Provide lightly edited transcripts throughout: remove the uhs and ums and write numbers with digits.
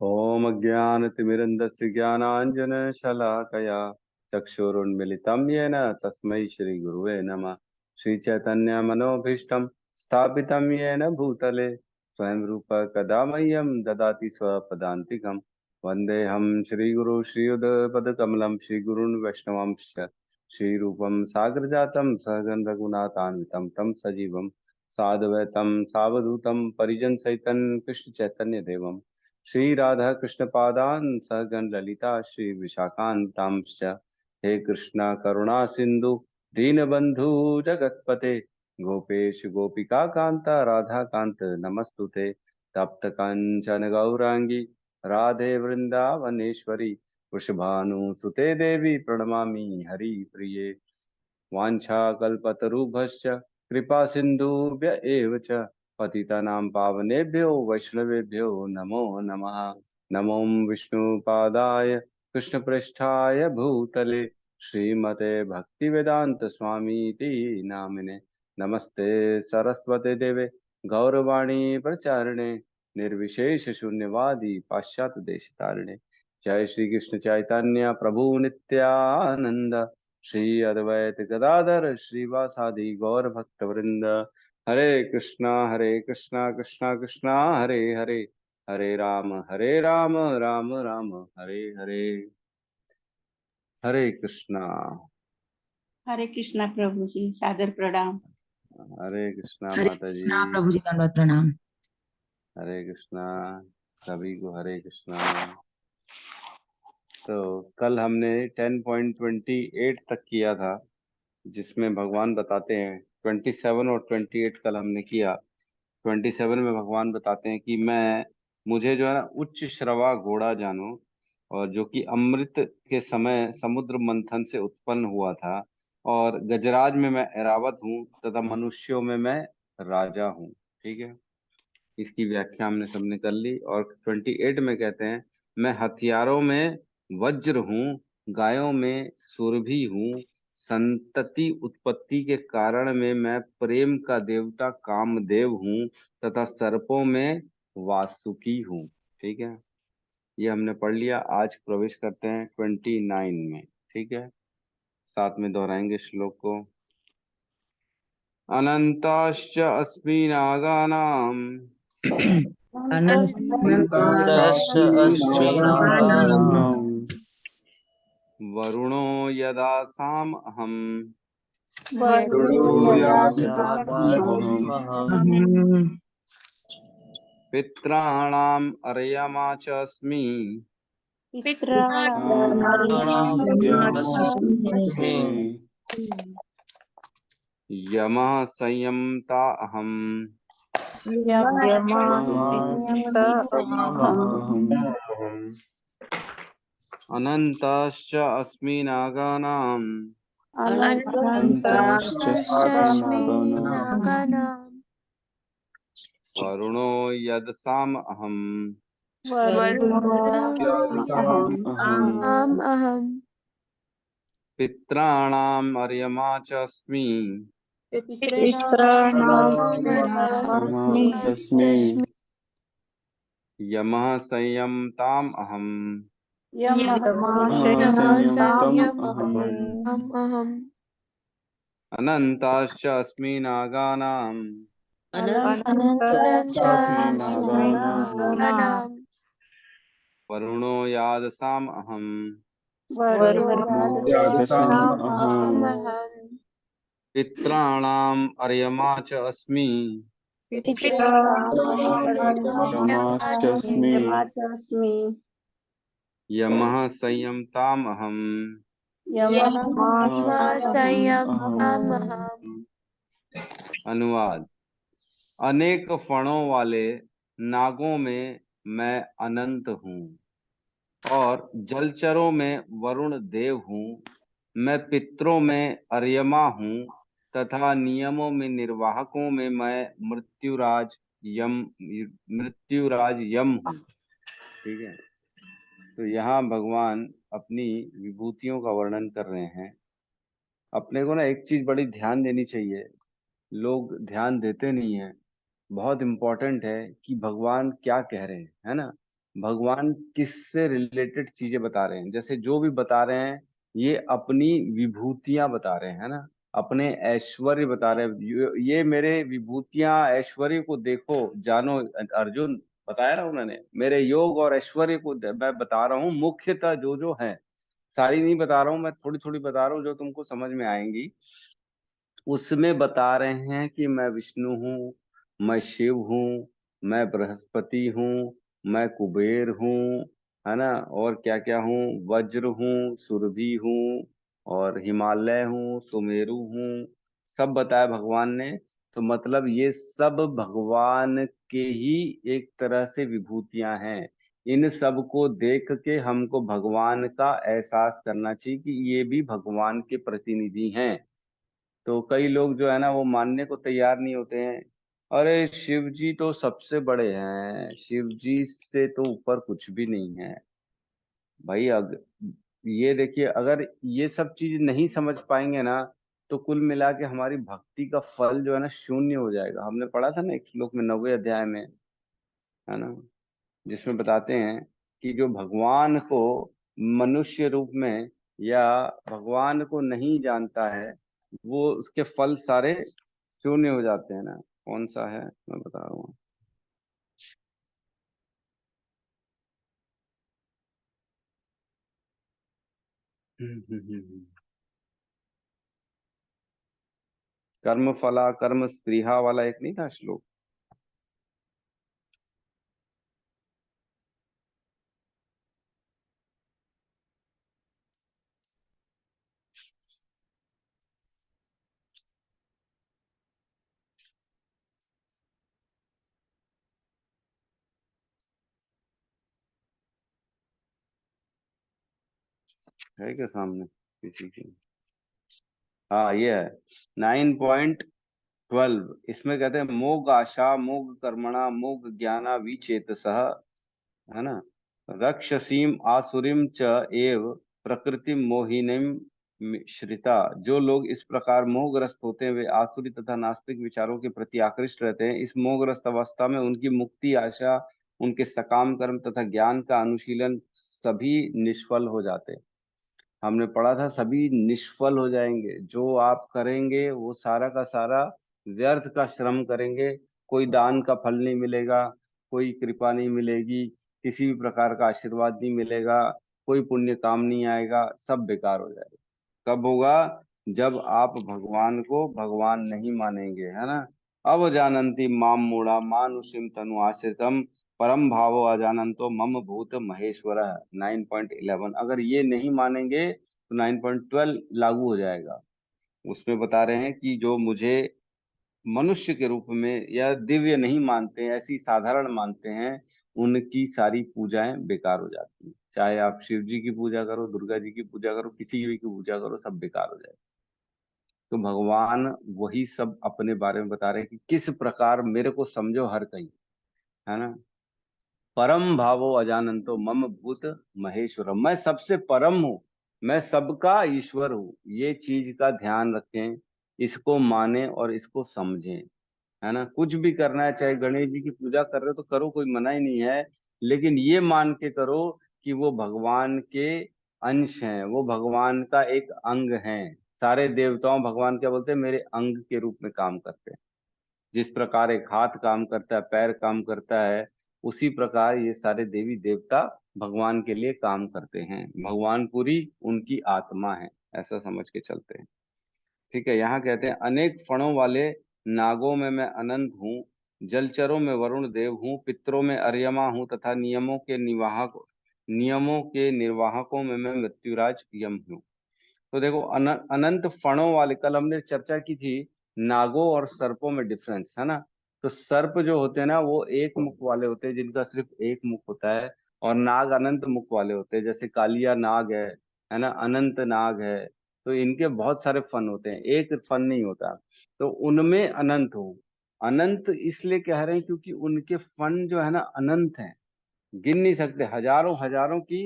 ॐ अज्ञानतिमिरन्धस्य ज्ञानाञ्जनशलाकया चक्षुरुन्मिलितं येन तस्मै श्रीगुरुवे नमः। श्रीचैतन्यमनोभीष्टं स्थापितं येन भूतले स्वयं रूप कदा मह्यं ददाति स्वपदान्तिकं। वन्देऽहं श्रीगुरु श्रीयुतपदकमलं श्रीगुरून् वैष्णवांश्च श्रीरूपं साग्रजातं सहगण रघुनाथान्वितं तं सजीवं साद्वैतं सावधूतं परिजनसहितं कृष्णचैतन्यदेवम् श्री राधा कृष्ण पादान सहगण ललिता श्री विशाखान्तांश्च। हे कृष्णा करुणा सिंधु दीनबंधु जगतपते गोपेश गोपिका कांता राधा कांत नमस्तुते। तप्त कांचन गौरांगी राधे वृंदावनेश्वरी वृषभानुसुते देवी प्रणमामि हरि प्रिये। वाञ्छाकल्पतरुभ्यश्च कृपा सिन्धुभ्य एव च पतितानां पावनेभ्यो वैष्णवेभ्यो नमो नमः। नमो विष्णुपादाय कृष्णप्रेष्ठाय भूतले श्रीमते भक्तिवेदांत स्वामीति नामिने। नमस्ते सरस्वते देवे गौरवाणी प्रचारिणे निर्विशेष शून्यवादी पाश्चात्य देश तारिणे। जय श्री कृष्ण चैतन्य प्रभु नित्यानंद श्री अद्वैत गदाधर श्रीवासादि गौर भक्त वृंद। हरे कृष्णा कृष्णा कृष्णा हरे हरे हरे राम राम राम हरे हरे। हरे कृष्णा। हरे कृष्णा प्रभु जी, सादर प्रणाम। हरे कृष्णा हरे माता जी। कृष्णा प्रभु जी, दंडवत प्रणाम। हरे कृष्णा सभी को। हरे कृष्णा। तो कल हमने 10.28 तक किया था, जिसमें भगवान बताते हैं 27 और 28 कल हमने किया। 27 में भगवान बताते हैं कि मुझे जो है ना उच्च श्रवा घोड़ा जानो, और जो कि अमृत के समय समुद्र मंथन से उत्पन्न हुआ था, और गजराज में मैं ऐरावत हूँ तथा मनुष्यों में मैं राजा हूँ। ठीक है, इसकी व्याख्या हमने सबने कर ली। और 28 में कहते हैं मैं हथियारों में वज्र हूँ, गायों में सुरभि हूँ, संतति उत्पत्ति के कारण में मैं प्रेम का देवता कामदेव हूँ, तथा सर्पों में वासुकी हूँ। ठीक है, ये हमने पढ़ लिया। आज प्रवेश करते हैं 29 में। ठीक है, साथ में दोहराएंगे श्लोक को। अनंताश्च अस्मि नागानाम अनन्ताश्च अस्मि नागानाम् वरुणो यदा साम अहम वरुणो यादसामहम् पित्राणाम अर्यमा च अस्मि पितॄणामर्यमामस्मि यमः संयमता अहम यमासंयतमहम् अनंताश्च अस्मि नागानाम अनन्ताश्च नागानाम् वरुणो यदसाम अहम अहम् पित्राणाम अर्यमा च अस्मि पितॄणामर्यमामस्मि यमः संयमताम अहम यमासंयतम् अहम् अनंताश्च अस्मि नागानाम अनन्ताश्च अस्मि नागानाम् वरुणो यादसाम अहम वरुणो यादसाम् अहम् पित्राणाम अर्यमा च अस्मि यमाश्चास्मि यमः संयमताम अहम यमासंयतम् अनुवाद। अनेक फणों वाले नागों में मैं अनंत हूँ, और जलचरों में वरुण देव हूँ। मैं पितरों में अर्यमा हूँ, तथा नियमों में निर्वाहकों में मैं मृत्युराज यम हूँ। ठीक है, तो यहाँ भगवान अपनी विभूतियों का वर्णन कर रहे हैं। अपने को ना एक चीज बड़ी ध्यान देनी चाहिए, लोग ध्यान देते नहीं है। बहुत इम्पोर्टेंट है कि भगवान क्या कह रहे हैं, है ना। भगवान किससे रिलेटेड चीजें बता रहे हैं। जैसे जो भी बता रहे हैं ये अपनी विभूतियां बता रहे हैं ना, अपने ऐश्वर्य बता रहे हैं। ये मेरे विभूतियां ऐश्वर्य को देखो जानो अर्जुन, बताया ना उन्होंने, मेरे योग और ऐश्वर्य को मैं बता रहा हूँ, मुख्यतः जो जो है, सारी नहीं बता रहा हूँ मैं, थोड़ी थोड़ी बता रहा हूँ जो तुमको समझ में आएंगी। उसमें बता रहे हैं कि मैं विष्णु हूँ, मैं शिव हूँ, मैं बृहस्पति हूँ, मैं कुबेर हूँ, है ना, और क्या क्या हूँ, वज्र हूँ, सुरभि हूँ, और हिमालय हूँ, सुमेरु हूँ, सब बताया भगवान ने। तो मतलब ये सब भगवान के ही एक तरह से विभूतियां हैं। इन सब को देख के हमको भगवान का एहसास करना चाहिए कि ये भी भगवान के प्रतिनिधि हैं। तो कई लोग जो है ना वो मानने को तैयार नहीं होते हैं। अरे शिव जी तो सबसे बड़े हैं, शिव जी से तो ऊपर कुछ भी नहीं है भाई। ये देखिए, अगर ये सब चीज नहीं समझ पाएंगे ना, तो कुल मिला के हमारी भक्ति का फल जो है ना शून्य हो जाएगा। हमने पढ़ा था ना एक श्लोक में 9वें अध्याय में, है ना, जिसमें बताते हैं कि जो भगवान को मनुष्य रूप में या भगवान को नहीं जानता है, वो उसके फल सारे शून्य हो जाते हैं ना। कौन सा है मैं बता रहा हूँ। कर्म फला कर्म स्पृहा वाला एक नहीं था श्लोक। है क्या सामने किसी के? हाँ ये है 9.12। इसमें कहते हैं मोग आशा मोग कर्मणा मोग ज्ञाना विचेतसः, है ना, रक्षसीम आसुरीम च एव प्रकृति मोहिनीम श्रिता। जो लोग इस प्रकार मोहग्रस्त होते हैं वे आसुरी तथा नास्तिक विचारों के प्रति आकृष्ट रहते हैं। इस मोहग्रस्त अवस्था में उनकी मुक्ति आशा, उनके सकाम कर्म तथा ज्ञान का अनुशीलन सभी निष्फल हो जाते हैं। हमने पढ़ा था सभी निष्फल हो जाएंगे। जो आप करेंगे वो सारा का सारा व्यर्थ का श्रम करेंगे। कोई दान का फल नहीं मिलेगा, कोई कृपा नहीं मिलेगी, किसी भी प्रकार का आशीर्वाद नहीं मिलेगा, कोई पुण्य काम नहीं आएगा, सब बेकार हो जाएगा। कब होगा? जब आप भगवान को भगवान नहीं मानेंगे, है ना। अवजानन्ति माम मूढ़ा मानुषिम तनु आश्रितम परम भावो अजानंतो मम भूत महेश्वर। 9.11 अगर ये नहीं मानेंगे तो 9.12 लागू हो जाएगा। उसमें बता रहे हैं कि जो मुझे मनुष्य के रूप में या दिव्य नहीं मानते हैं, ऐसी साधारण मानते हैं, उनकी सारी पूजाएं बेकार हो जाती हैं। चाहे आप शिव जी की पूजा करो, दुर्गा जी की पूजा करो, किसी भी की पूजा करो, सब बेकार हो जाए। तो भगवान वही सब अपने बारे में बता रहे हैं कि किस प्रकार मेरे को समझो हर कहीं, है ना। परम भावो अजानंतो मम भूत महेश्वर, मैं सबसे परम हूँ, मैं सबका ईश्वर हूँ। ये चीज का ध्यान रखें, इसको माने और इसको समझें, है ना। कुछ भी करना है, चाहे गणेश जी की पूजा कर रहे हो तो करो, कोई मना ही नहीं है, लेकिन ये मान के करो कि वो भगवान के अंश हैं, वो भगवान का एक अंग हैं। सारे देवताओं भगवान क्या बोलते हैं, मेरे अंग के रूप में काम करते हैं। जिस प्रकार एक हाथ काम करता है, पैर काम करता है, उसी प्रकार ये सारे देवी देवता भगवान के लिए काम करते हैं। भगवान पूरी उनकी आत्मा है, ऐसा समझ के चलते हैं। ठीक है, यहाँ कहते हैं अनेक फणों वाले नागों में मैं अनंत हूँ, जलचरों में वरुण देव हूँ, पितरों में अर्यमा हूँ तथा नियमों के निर्वाहकों में मैं मृत्युराज यम हूँ। तो देखो अनंत फणों वाले, कल हमने चर्चा की थी नागों और सर्पों में डिफरेंस, है ना। तो सर्प जो होते हैं ना वो एक मुख वाले होते हैं, जिनका सिर्फ एक मुख होता है। और नाग अनंत मुख वाले होते हैं, जैसे कालिया नाग है ना, अनंत नाग है। तो इनके बहुत सारे फन होते हैं, एक फन नहीं होता। तो उनमें अनंत हो, अनंत इसलिए कह रहे हैं क्योंकि उनके फन जो है ना अनंत है, गिन नहीं सकते, हजारों हजारों की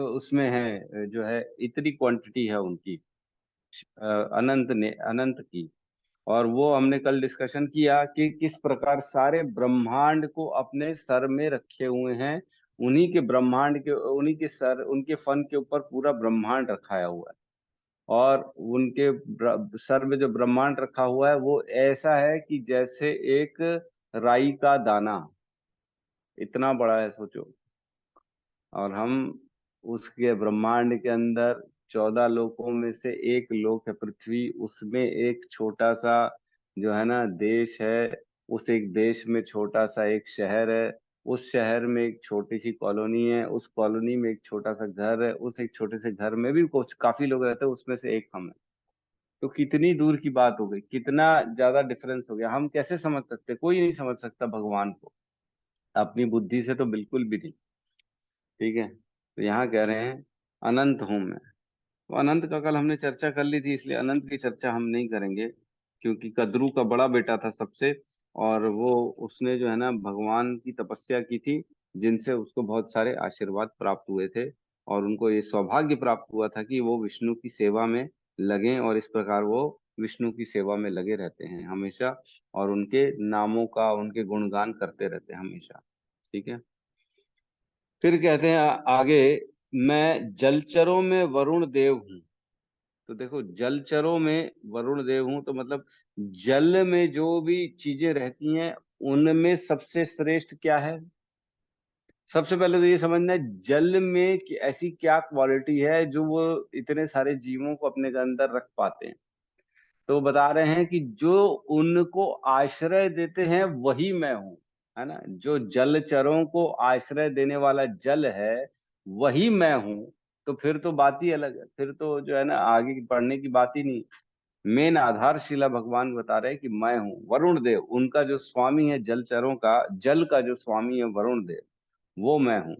उसमें है, जो है इतनी क्वांटिटी है उनकी, अनंत ने अनंत की। और वो हमने कल डिस्कशन किया कि किस प्रकार सारे ब्रह्मांड को अपने सर में रखे हुए हैं, उन्हीं के ब्रह्मांड के, उन्हीं के सर, उनके फन के ऊपर पूरा ब्रह्मांड रखाया हुआ है। और उनके सर में जो ब्रह्मांड रखा हुआ है वो ऐसा है कि जैसे एक राई का दाना, इतना बड़ा है सोचो। और हम उसके ब्रह्मांड के अंदर 14 लोकों में से एक लोक है पृथ्वी, उसमें एक छोटा सा जो है ना देश है, उस एक देश में छोटा सा एक शहर है, उस शहर में एक छोटी सी कॉलोनी है, उस कॉलोनी में एक छोटा सा घर है, उस एक छोटे से घर में भी कुछ काफी लोग रहते हैं, उसमें से एक हम है। तो कितनी दूर की बात हो गई, कितना ज्यादा डिफरेंस हो गया। हम कैसे समझ सकते, कोई नहीं समझ सकता भगवान को अपनी बुद्धि से, तो बिल्कुल भी नहीं। ठीक है, तो यहाँ कह रहे हैं अनंत हूं मैं। तो अनंत का कल हमने चर्चा कर ली थी, इसलिए अनंत की चर्चा हम नहीं करेंगे, क्योंकि कद्रू का बड़ा बेटा था सबसे, और वो उसने जो है ना भगवान की तपस्या की थी, जिनसे उसको बहुत सारे आशीर्वाद प्राप्त हुए थे, और उनको ये सौभाग्य प्राप्त हुआ था कि वो विष्णु की सेवा में लगे, और इस प्रकार वो विष्णु की सेवा में लगे रहते हैं हमेशा, और उनके नामों का, उनके गुणगान करते रहते हैं हमेशा। ठीक है, फिर कहते हैं आगे, मैं जलचरों में वरुण देव हूँ। तो देखो, जलचरों में वरुण देव हूं, तो मतलब जल में जो भी चीजें रहती हैं उनमें सबसे श्रेष्ठ क्या है। सबसे पहले तो ये समझना है जल में कि ऐसी क्या क्वालिटी है जो वो इतने सारे जीवों को अपने के अंदर रख पाते हैं। तो बता रहे हैं कि जो उनको आश्रय देते हैं वही मैं हूं, है ना। जो जलचरों को आश्रय देने वाला जल है वही मैं हूं। तो फिर तो बात ही अलग है, फिर तो जो है ना आगे बढ़ने की बात ही नहीं। मेन आधारशिला भगवान बता रहे हैं कि मैं हूँ वरुण देव, उनका जो स्वामी है जलचरों का, जल का जो स्वामी है वरुण देव, वो मैं हूँ।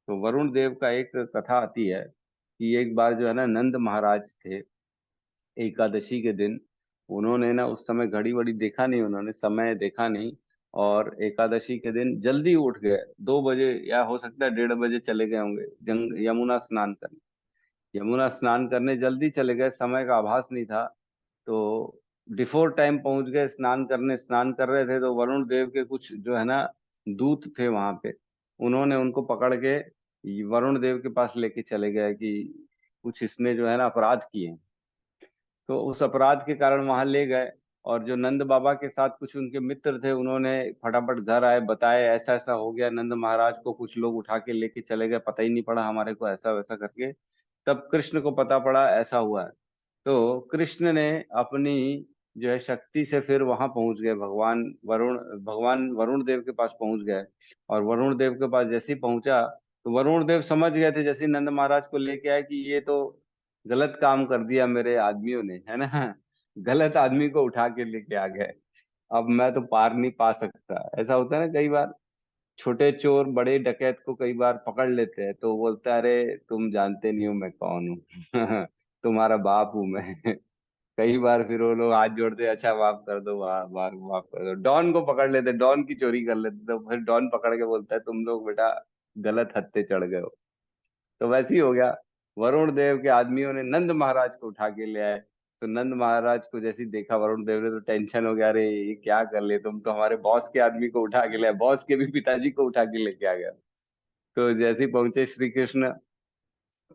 तो वरुण देव का एक कथा आती है कि एक बार जो है ना नंद महाराज थे, एकादशी के दिन, उन्होंने ना उस समय घड़ी वड़ी देखा नहीं, उन्होंने समय देखा नहीं, और एकादशी के दिन जल्दी उठ गए, 2 बजे या हो सकता है 1:30 बजे चले गए होंगे जंग यमुना स्नान करने। यमुना स्नान करने जल्दी चले गए, समय का आभास नहीं था। तो बिफोर टाइम पहुंच गए स्नान करने, स्नान कर रहे थे, तो वरुण देव के कुछ जो है ना दूत थे वहां पे, उन्होंने उनको पकड़ के वरुण देव के पास लेके चले गए कि कुछ इसने जो है ना अपराध किए। तो उस अपराध के कारण वहां ले गए, और जो नंद बाबा के साथ कुछ उनके मित्र थे, उन्होंने फटाफट घर आए, बताए ऐसा ऐसा हो गया, नंद महाराज को कुछ लोग उठा के लेके चले गए, पता ही नहीं पड़ा हमारे को, ऐसा वैसा करके। तब कृष्ण को पता पड़ा ऐसा हुआ है। तो कृष्ण ने अपनी जो है शक्ति से फिर वहां पहुंच गए, भगवान वरुण देव के पास पहुंच गए। और वरुण देव के पास जैसे ही पहुंचा, तो वरुण देव समझ गए थे जैसे ही नंद महाराज को लेके आए कि ये तो गलत काम कर दिया मेरे आदमियों ने, है ना। गलत आदमी को उठा के लेके आ गए, अब मैं तो पार नहीं पा सकता। ऐसा होता है ना कई बार, छोटे चोर बड़े डकैत को कई बार पकड़ लेते हैं, तो बोलता है अरे तुम जानते नहीं हो मैं कौन हूँ। तुम्हारा बाप हूं मैं। कई बार फिर वो लोग हाथ जोड़ते, अच्छा माफ कर दो, माफ कर दो। डॉन को पकड़ लेते, डॉन की चोरी कर लेते, तो फिर डॉन पकड़ के बोलता है तुम लोग बेटा गलत हत्थे चढ़ गए हो। तो वैसे ही हो गया, वरुण देव के आदमियों ने नंद महाराज को उठा के ले आए। तो नंद महाराज को जैसे ही देखा वरुण देव ने, तो टेंशन हो गया, अरे ये क्या कर ले, तुम तो हमारे बॉस के आदमी को उठा के ले आए, बॉस के भी पिताजी को उठा के लेके आ गया। तो जैसे ही पहुंचे श्री कृष्ण,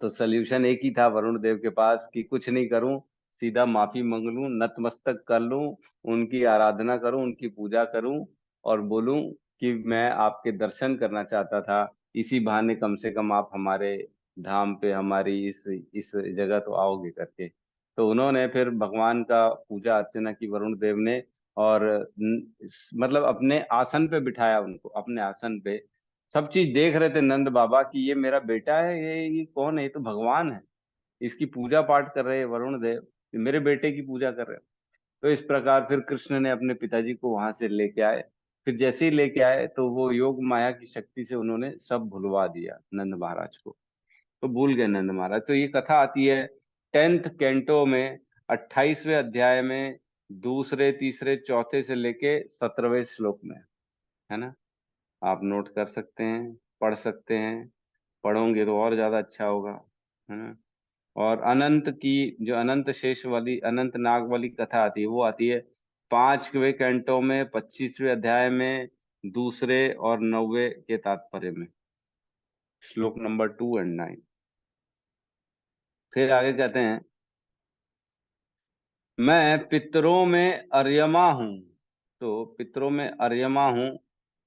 तो सोल्यूशन एक ही था वरुण देव के पास कि कुछ नहीं करूं, सीधा माफी मांग लूं, नतमस्तक कर लूं, उनकी आराधना करूं, उनकी पूजा करूं, और बोलूं कि मैं आपके दर्शन करना चाहता था, इसी बहाने कम से कम आप हमारे धाम पे, हमारी इस जगह तो आओगे करके। तो उन्होंने फिर भगवान का पूजा अर्चना की वरुण देव ने, और मतलब अपने आसन पे बिठाया उनको, अपने आसन पे। सब चीज देख रहे थे नंद बाबा कि ये मेरा बेटा है, ये कौन है, ये तो भगवान है, इसकी पूजा पाठ कर रहे हैं वरुण देव, ये मेरे बेटे की पूजा कर रहे हैं। तो इस प्रकार फिर कृष्ण ने अपने पिताजी को वहां से लेके आए। फिर जैसे ही लेके आए, तो वो योग माया की शक्ति से उन्होंने सब भुलवा दिया नंद महाराज को। तो भूल गए नंद महाराज। तो ये कथा आती है 10th कैंटो में, 28वें अध्याय में, दूसरे तीसरे चौथे से लेके 17वें श्लोक में, है ना। आप नोट कर सकते हैं, पढ़ सकते हैं, पढ़ोगे तो और ज्यादा अच्छा होगा, है ना। और अनंत की, जो अनंत शेष वाली, अनंत नाग वाली कथा आती है, वो आती है 5वें कैंटो में, 25वें अध्याय में, दूसरे और 9वें के तात्पर्य में। श्लोक नंबर 2 and 9। फिर आगे कहते हैं, मैं पितरों में अर्यमा हूँ। तो पितरों में अर्यमा हूँ।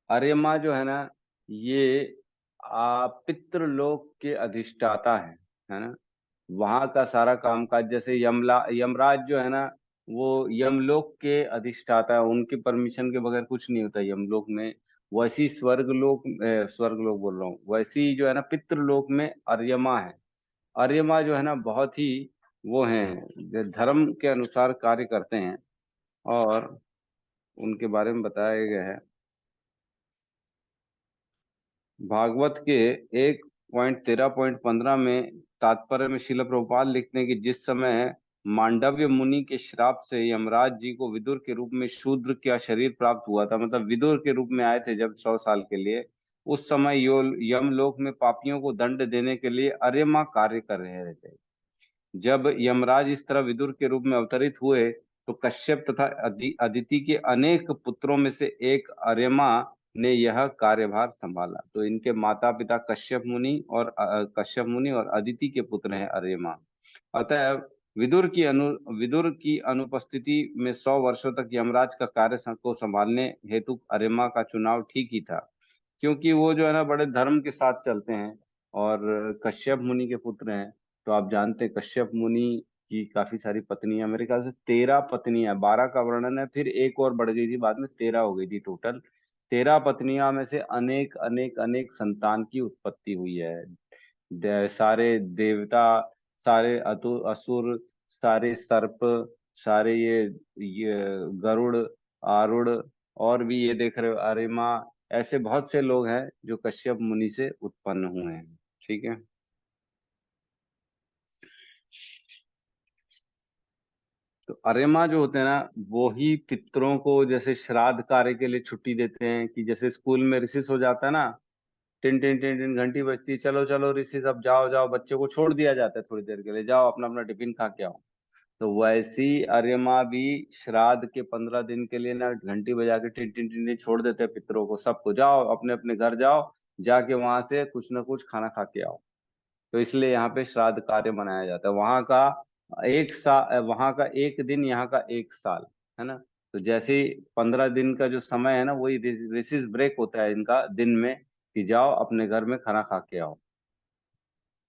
अर्यमा जो है ना, ये पितृलोक के अधिष्ठाता है ना। वहां का सारा कामकाज, जैसे यमराज जो है ना, वो यमलोक के अधिष्ठाता है। उनके परमिशन के बगैर कुछ नहीं होता यमलोक में। वैसी स्वर्गलोक बोल रहा हूँ, वैसी जो है ना पितृलोक में अर्यमा है। अर्यमा जो है ना बहुत ही वो हैं, जो धर्म के अनुसार कार्य करते हैं, और उनके बारे में बताया गया है भागवत के 1.13.15 में। तात्पर्य में शिल प्रभुपाद लिखते हैं कि जिस समय मांडव्य मुनि के श्राप से यमराज जी को विदुर के रूप में शूद्र का शरीर प्राप्त हुआ था, मतलब विदुर के रूप में आए थे जब 100 साल के लिए, उस समय यमलोक में पापियों को दंड देने के लिए अर्यमा कार्य कर रहे थे। जब यमराज इस तरह विदुर के रूप में अवतरित हुए तो कश्यप तथा अदिति के अनेक पुत्रों में से एक अर्यमा ने यह कार्यभार संभाला। तो इनके माता पिता कश्यप मुनि और अदिति के पुत्र हैं अर्यमा। अतः विदुर की अनुपस्थिति में 100 वर्षों तक यमराज का कार्य को संभालने हेतु अर्यमा का चुनाव ठीक ही था, क्योंकि वो जो है ना बड़े धर्म के साथ चलते हैं और कश्यप मुनि के पुत्र हैं। तो आप जानते हैं कश्यप मुनि की काफी सारी पत्नियां, मेरे ख्याल से 13 पत्नियां, 12 का वर्णन है, फिर एक और बढ़ गई थी बाद में, 13 हो गई थी टोटल। 13 पत्नियां में से अनेक अनेक अनेक संतान की उत्पत्ति हुई है। सारे देवता, सारे असुर, सारे सर्प, सारे ये गरुड़, आरुड़, और भी ये देख रहे हो अरिमा, ऐसे बहुत से लोग हैं जो कश्यप मुनि से उत्पन्न हुए हैं। ठीक है। तो अरेमा जो होते हैं ना, वो ही पितरों को जैसे श्राद्ध कार्य के लिए छुट्टी देते हैं, कि जैसे स्कूल में रिसेस हो जाता है ना, टिन टिन टिन टिन घंटी बजती है, चलो चलो रिसेस, अब जाओ जाओ, बच्चे को छोड़ दिया जाता है थोड़ी देर के लिए, जाओ अपना अपना टिफिन खा के आओ। तो वैसी अर्यमा भी श्राद्ध के 15 दिन के लिए ना घंटी बजा के टिन टिन टिन टिन छोड़ देते हैं पितरों को, सबको जाओ अपने अपने घर जाओ, जाके वहां से कुछ ना कुछ खाना खा के आओ। तो इसलिए यहाँ पे श्राद्ध कार्य मनाया जाता है। वहां का एक दिन, यहाँ का एक साल, है ना। तो जैसे ही 15 दिन का जो समय है ना, वही रिसेस ब्रेक होता है इनका दिन में, कि जाओ अपने घर में खाना खा के आओ।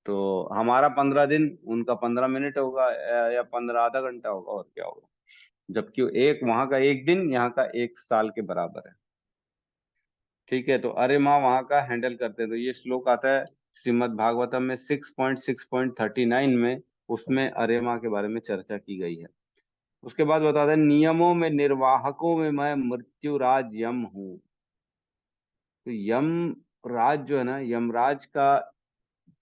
तो हमारा 15 दिन, उनका 15 मिनट होगा, या 15 आधा घंटा होगा, और क्या होगा। जबकि एक वहां का एक दिन, यहाँ का एक साल के बराबर है। ठीक है। तो अरे माँ वहां का हैंडल करते हैं। तो ये श्लोक आता है श्रीमद् भागवतम में 6.6.39 में, उसमें अरे माँ के बारे में चर्चा की गई है। उसके बाद बताते हैं, नियमों में निर्वाहकों में मैं मृत्युराज यम हूँ। तो यम राज जो है ना, यमराज का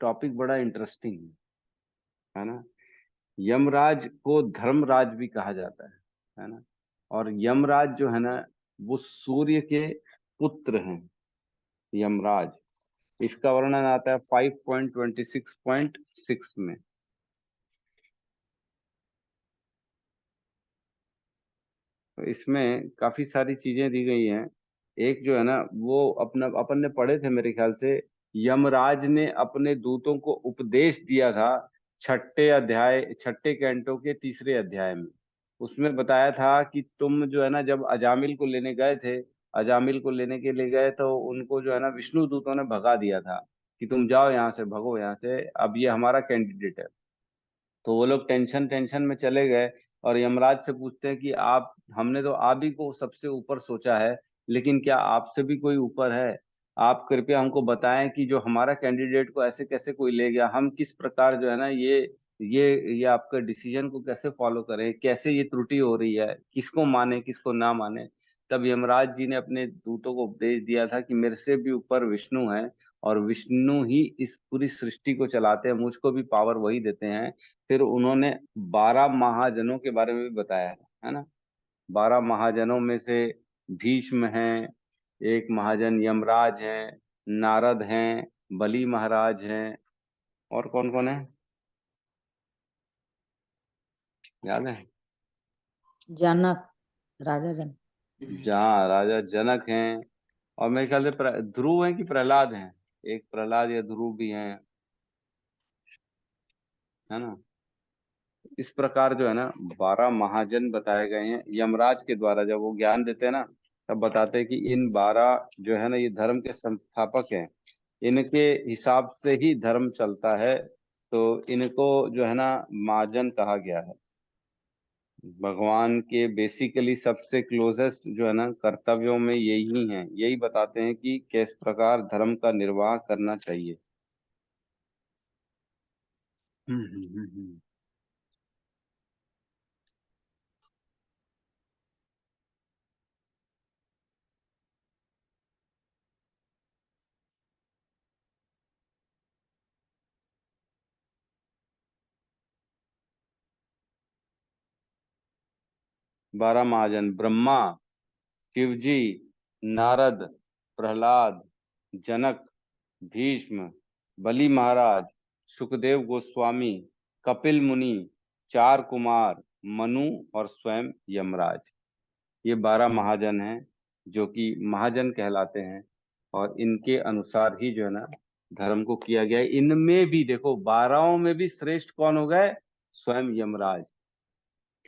टॉपिक बड़ा इंटरेस्टिंग है ना। यमराज को धर्मराज भी कहा जाता है ना। और यमराज जो है ना, वो सूर्य के पुत्र हैं, यमराज। इसका वर्णन आता है 5.26.6 में। तो इसमें काफी सारी चीजें दी गई हैं। एक जो है ना, वो अपना अपन ने पढ़े थे मेरे ख्याल से, यमराज ने अपने दूतों को उपदेश दिया था छठे कैंटो के तीसरे अध्याय में। उसमें बताया था कि तुम जो है ना, जब अजामिल को लेने गए थे, अजामिल को लेने के लिए गए, तो उनको जो है ना विष्णु दूतों ने भगा दिया था कि तुम जाओ यहाँ से, भगो यहाँ से, अब ये हमारा कैंडिडेट है। तो वो लोग टेंशन टेंशन में चले गए, और यमराज से पूछते हैं कि आप, हमने तो आप ही को सबसे ऊपर सोचा है, लेकिन क्या आपसे भी कोई ऊपर है? आप कृपया हमको बताएं कि जो हमारा कैंडिडेट को ऐसे कैसे कोई ले गया, हम किस प्रकार जो है ना ये आपका डिसीजन को कैसे फॉलो करें, कैसे ये त्रुटि हो रही है, किसको माने किसको ना माने। तब यमराज जी ने अपने दूतों को उपदेश दिया था कि मेरे से भी ऊपर विष्णु है, और विष्णु ही इस पूरी सृष्टि को चलाते हैं, मुझको भी पावर वही देते हैं। फिर उन्होंने 12 महाजनों के बारे में भी बताया है ना। 12 महाजनों में से भीष्म हैं, एक महाजन यमराज हैं, नारद हैं, बलि महाराज हैं, और कौन कौन है याद है? जनक, राजा जनक। जहाँ राजा जनक हैं, और मेरे ख्याल से ध्रुव हैं कि प्रहलाद हैं, एक प्रहलाद या ध्रुव भी हैं, है ना। इस प्रकार जो है ना 12 महाजन बताए गए हैं यमराज के द्वारा। जब वो ज्ञान देते हैं ना तब बताते हैं कि इन 12 जो है ना ये धर्म के संस्थापक हैं, इनके हिसाब से ही धर्म चलता है, तो इनको जो है ना महाजन कहा गया है। भगवान के बेसिकली सबसे क्लोजेस्ट जो है ना कर्तव्यों में यही है, यही बताते हैं कि किस प्रकार धर्म का निर्वाह करना चाहिए। हम्म हम्म हम्म हम्म। 12 महाजन ब्रह्मा, शिवजी, नारद, प्रहलाद, जनक, भीष्म, बलि महाराज, सुखदेव गोस्वामी, कपिल मुनि, 4 कुमार, मनु और स्वयं यमराज। ये 12 महाजन हैं जो कि महाजन कहलाते हैं, और इनके अनुसार ही जो है ना धर्म को किया गया है। इनमें भी देखो 12 में भी श्रेष्ठ कौन हो गए? स्वयं यमराज,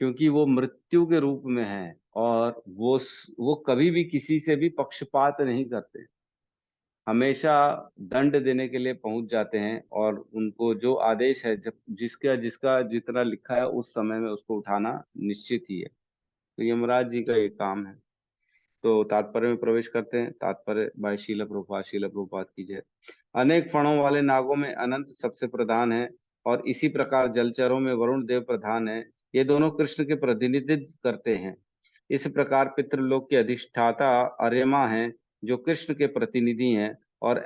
क्योंकि वो मृत्यु के रूप में है और वो कभी भी किसी से भी पक्षपात नहीं करते, हमेशा दंड देने के लिए पहुंच जाते हैं, और उनको जो आदेश है जब जिसका जिसका जितना लिखा है उस समय में उसको उठाना निश्चित ही है। तो यमराज जी का ये काम है। तो तात्पर्य में प्रवेश करते हैं। तात्पर्य बाय शील प्रभुपाद की जय। अनेक फणों वाले नागों में अनंत सबसे प्रधान है, और इसी प्रकार जलचरों में वरुण देव प्रधान है। ये दोनों कृष्ण के प्रतिनिधित्व करते हैं। इस प्रकार पितृलोक के अधिष्ठाता अर्यमा हैं जो कृष्ण के प्रतिनिधि हैं, और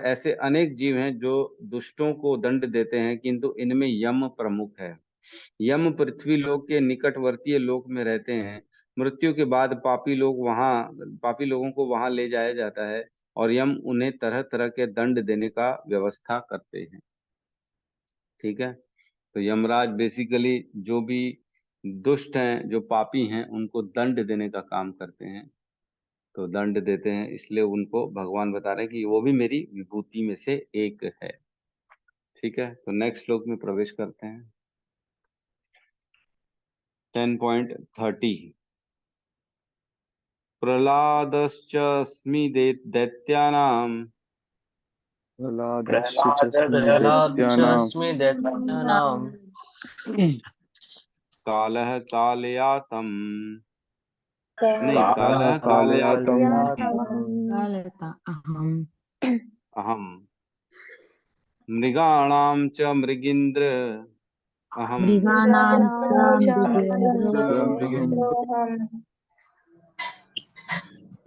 ऐसे अनेक जीव हैं जो दुष्टों को दंड देते हैं, किंतु इनमें यम प्रमुख है। यम पृथ्वी लोक के निकटवर्तीय लोक में रहते हैं। मृत्यु के बाद पापी लोगों को वहां ले जाया जाता है, और यम उन्हें तरह तरह के दंड देने का व्यवस्था करते हैं। ठीक है, तो यमराज बेसिकली जो भी दुष्ट हैं, जो पापी हैं, उनको दंड देने का काम करते हैं। तो दंड देते हैं, इसलिए उनको भगवान बता रहे हैं कि वो भी मेरी विभूति में से एक है। ठीक है, तो नेक्स्ट श्लोक में प्रवेश करते हैं। 10.30 प्रह्लादश्चास्मि दैत्यानां प्रह्लादश्चास्मि दैत्यानां कालः कालयातम् नहीं कालः कालः कालयातम् कालता अहम अहम मृगाणां च मृगीन्द्र अहम मृगाणां च अहम् मृगेन्द्रोऽहम्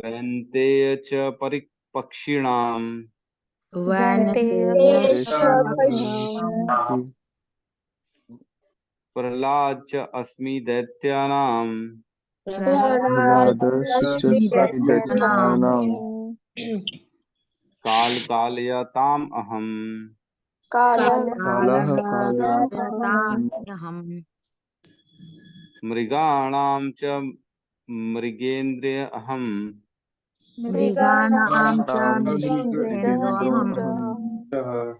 वैन्तेय च पक्षिणां वैनतेयश्च प्रह्लाद च अस्मि दैत्यानां प्रह्लादश्चास्मि दैत्यानां कालयाताम् अहम कालः कालयाताम् अहम् मृगाणां च मृगेन्द्र अहम मृगाणां च मृगेन्द्रोऽहम् मृगेन्द्रोऽहम्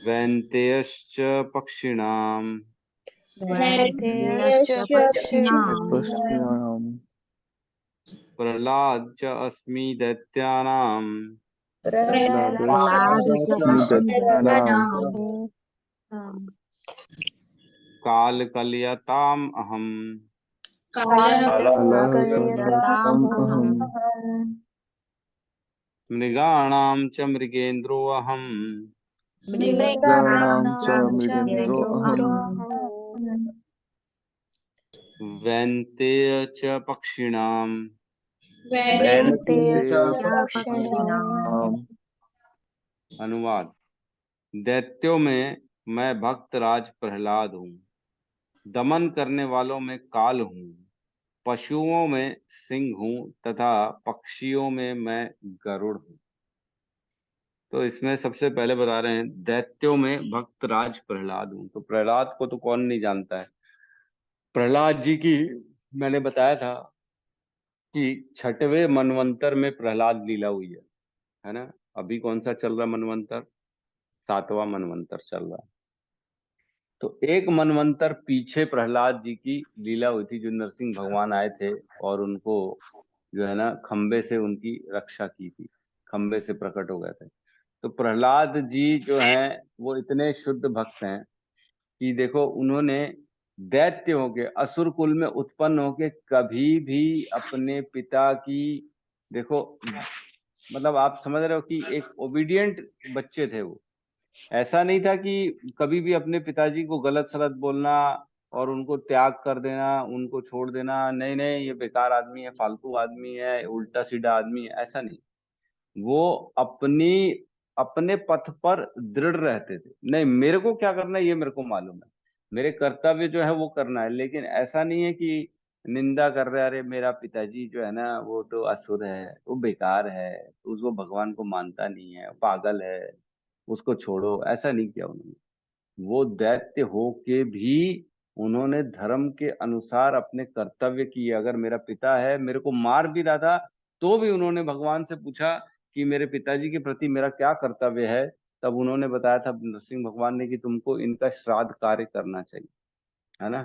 वैन्तेयश्च पक्षिणां वैनतेयश्च पक्षिणाम् पश्यामि प्रह्लाद च अस्मि दैत्यानां प्रह्लादश्चास्मि दैत्यानां कालयाताम् अहम कालः कालयाताम् अहम् मृगाणां च मृगेन्द्रोऽहम् मृगाणां च मृगेन्द्रोऽहम् वैन्तेय च पक्षिणां पक्षिणाम् अनुवाद। दैत्यों में मैं भक्तराज प्रहलाद हूँ, दमन करने वालों में काल हूँ, पशुओं में सिंह हूँ, तथा पक्षियों में मैं गरुड़ हूँ। तो इसमें सबसे पहले बता रहे हैं दैत्यों में भक्तराज प्रहलाद हूँ। तो प्रहलाद को तो कौन नहीं जानता है। प्रहलाद जी की मैंने बताया था कि 6वें मनवंतर में प्रहलाद लीला हुई है ना। अभी कौन सा चल रहा मनवंतर? 7वां मनवंतर चल रहा है। तो एक मनवंतर पीछे प्रहलाद जी की लीला हुई थी, जो नरसिंह भगवान आए थे और उनको जो है ना खंबे से उनकी रक्षा की थी, खंबे से प्रकट हो गए थे। तो प्रहलाद जी जो हैं वो इतने शुद्ध भक्त हैं कि देखो उन्होंने दैत्य होके, असुर कुल में उत्पन्न होके कभी भी अपने पिता की, देखो मतलब आप समझ रहे हो कि एक ओबीडियंट बच्चे थे वो। ऐसा नहीं था कि कभी भी अपने पिताजी को गलत सलत बोलना और उनको त्याग कर देना, उनको छोड़ देना, नहीं नहीं ये बेकार आदमी है, फालतू आदमी है, उल्टा सीधा आदमी है, ऐसा नहीं। वो अपनी अपने पथ पर दृढ़ रहते थे। नहीं, मेरे को क्या करना है ये मेरे को मालूम है, मेरे कर्तव्य जो है वो करना है, लेकिन ऐसा नहीं है कि निंदा कर रहे, अरे मेरा पिताजी जो है ना वो तो असुर है, वो बेकार है, उसको भगवान को मानता नहीं है, पागल है, उसको छोड़ो, ऐसा नहीं किया उन्होंने। वो दैत्य होके भी उन्होंने धर्म के अनुसार अपने कर्तव्य किए। अगर मेरा पिता है मेरे को मार भी रहा था तो भी उन्होंने भगवान से पूछा कि मेरे पिताजी के प्रति मेरा क्या कर्तव्य है। तब उन्होंने बताया था नरसिंह भगवान ने कि तुमको इनका श्राद्ध कार्य करना चाहिए, है ना,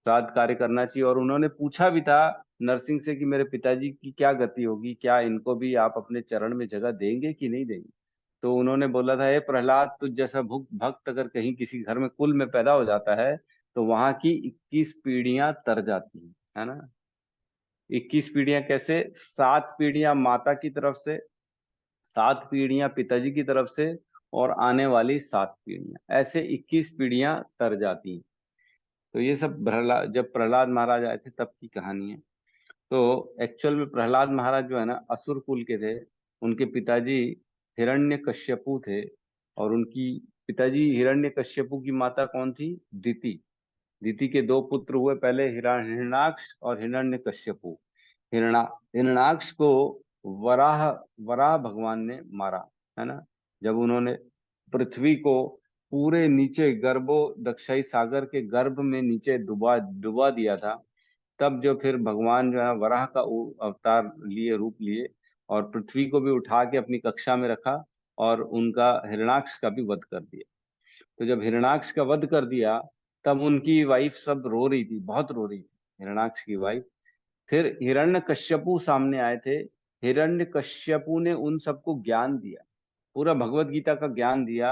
श्राद्ध कार्य करना चाहिए। और उन्होंने पूछा भी था नरसिंह से कि मेरे पिताजी की क्या गति होगी, क्या इनको भी आप अपने चरण में जगह देंगे कि नहीं देंगे। तो उन्होंने बोला था, हे प्रहलाद, तुझ जैसा भक्त अगर कहीं किसी घर में कुल में पैदा हो जाता है तो वहां की 21 पीढ़ियां तर जाती हैं, है ना। 21 पीढ़ियां कैसे? 7 पीढ़ियां माता की तरफ से, 7 पीढ़ियां पिताजी की तरफ से, और आने वाली 7 पीढ़ियां, ऐसे 21 पीढ़ियां तर जाती हैं। तो ये सब प्रहलाद, जब प्रहलाद महाराज आए थे तब की कहानी है। तो एक्चुअल में प्रहलाद महाराज जो है ना असुर कुल के थे। उनके पिताजी हिरण्यकश्यपु थे, और उनकी पिताजी हिरण्यकश्यपु की माता कौन थी? दिति। दिति के दो पुत्र हुए, पहले हिरण्याक्ष और हिरण्यकश्यपु। हिरणा हिरण्याक्ष को वराह वराह भगवान ने मारा, है ना। जब उन्होंने पृथ्वी को पूरे नीचे गर्भो दक्षाई सागर के गर्भ में नीचे डुबा डुबा दिया था, तब जो फिर भगवान जो है वराह का अवतार लिए, रूप लिए, और पृथ्वी को भी उठा के अपनी कक्षा में रखा, और उनका हिरणाक्ष का भी वध कर दिया। तो जब हिरणाक्ष का वध कर दिया तब उनकी वाइफ सब रो रही थी, बहुत रो रही थी हिरणाक्ष की वाइफ। फिर हिरण्यकश्यपु सामने आए थे। हिरण्यकश्यपु ने उन सबको ज्ञान दिया, पूरा भगवत गीता का ज्ञान दिया।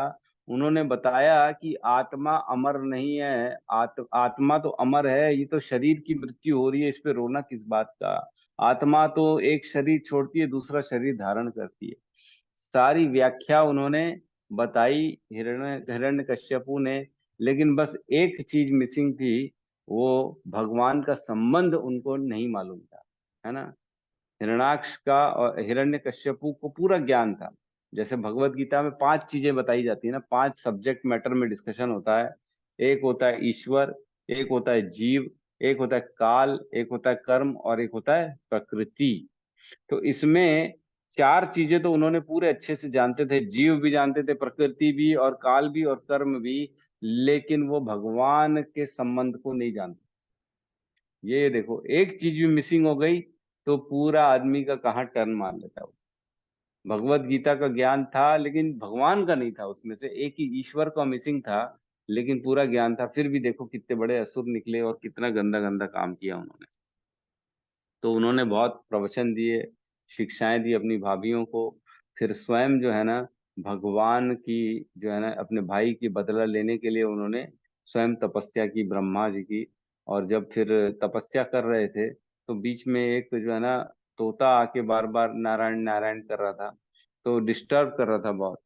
उन्होंने बताया कि आत्मा अमर नहीं है, आत्मा तो अमर है, ये तो शरीर की मृत्यु हो रही है, इस पे रोना किस बात का। आत्मा तो एक शरीर छोड़ती है, दूसरा शरीर धारण करती है। सारी व्याख्या उन्होंने बताई हिरण्यकश्यपु ने। लेकिन बस एक चीज मिसिंग थी, वो भगवान का संबंध उनको नहीं मालूम था, है ना। हिरणाक्ष का और हिरण्यकश्यपु को पूरा ज्ञान था। जैसे भगवत गीता में 5 चीजें बताई जाती है ना, 5 सब्जेक्ट मैटर में डिस्कशन होता है। एक होता है ईश्वर, एक होता है जीव, एक होता है काल, एक होता है कर्म, और एक होता है प्रकृति। तो इसमें 4 चीजें तो उन्होंने पूरे अच्छे से जानते थे, जीव भी जानते थे, प्रकृति भी, और काल भी, और कर्म भी। लेकिन वो भगवान के संबंध को नहीं जानते। ये देखो, एक चीज भी मिसिंग हो गई तो पूरा आदमी का कहाँ टर्न मार लेता है वो। भगवत गीता का ज्ञान था लेकिन भगवान का नहीं था, उसमें से एक ही ईश्वर का मिसिंग था, लेकिन पूरा ज्ञान था। फिर भी देखो कितने बड़े असुर निकले और कितना गंदा गंदा काम किया उन्होंने। तो उन्होंने बहुत प्रवचन दिए, शिक्षाएं दी अपनी भाभीियों को। फिर स्वयं जो है ना भगवान की, जो है ना अपने भाई की बदला लेने के लिए उन्होंने स्वयं तपस्या की, ब्रह्मा जी की। और जब फिर तपस्या कर रहे थे तो बीच में एक जो है ना तोता आके बार बार नारायण नारायण कर रहा था, तो डिस्टर्ब कर रहा था बहुत।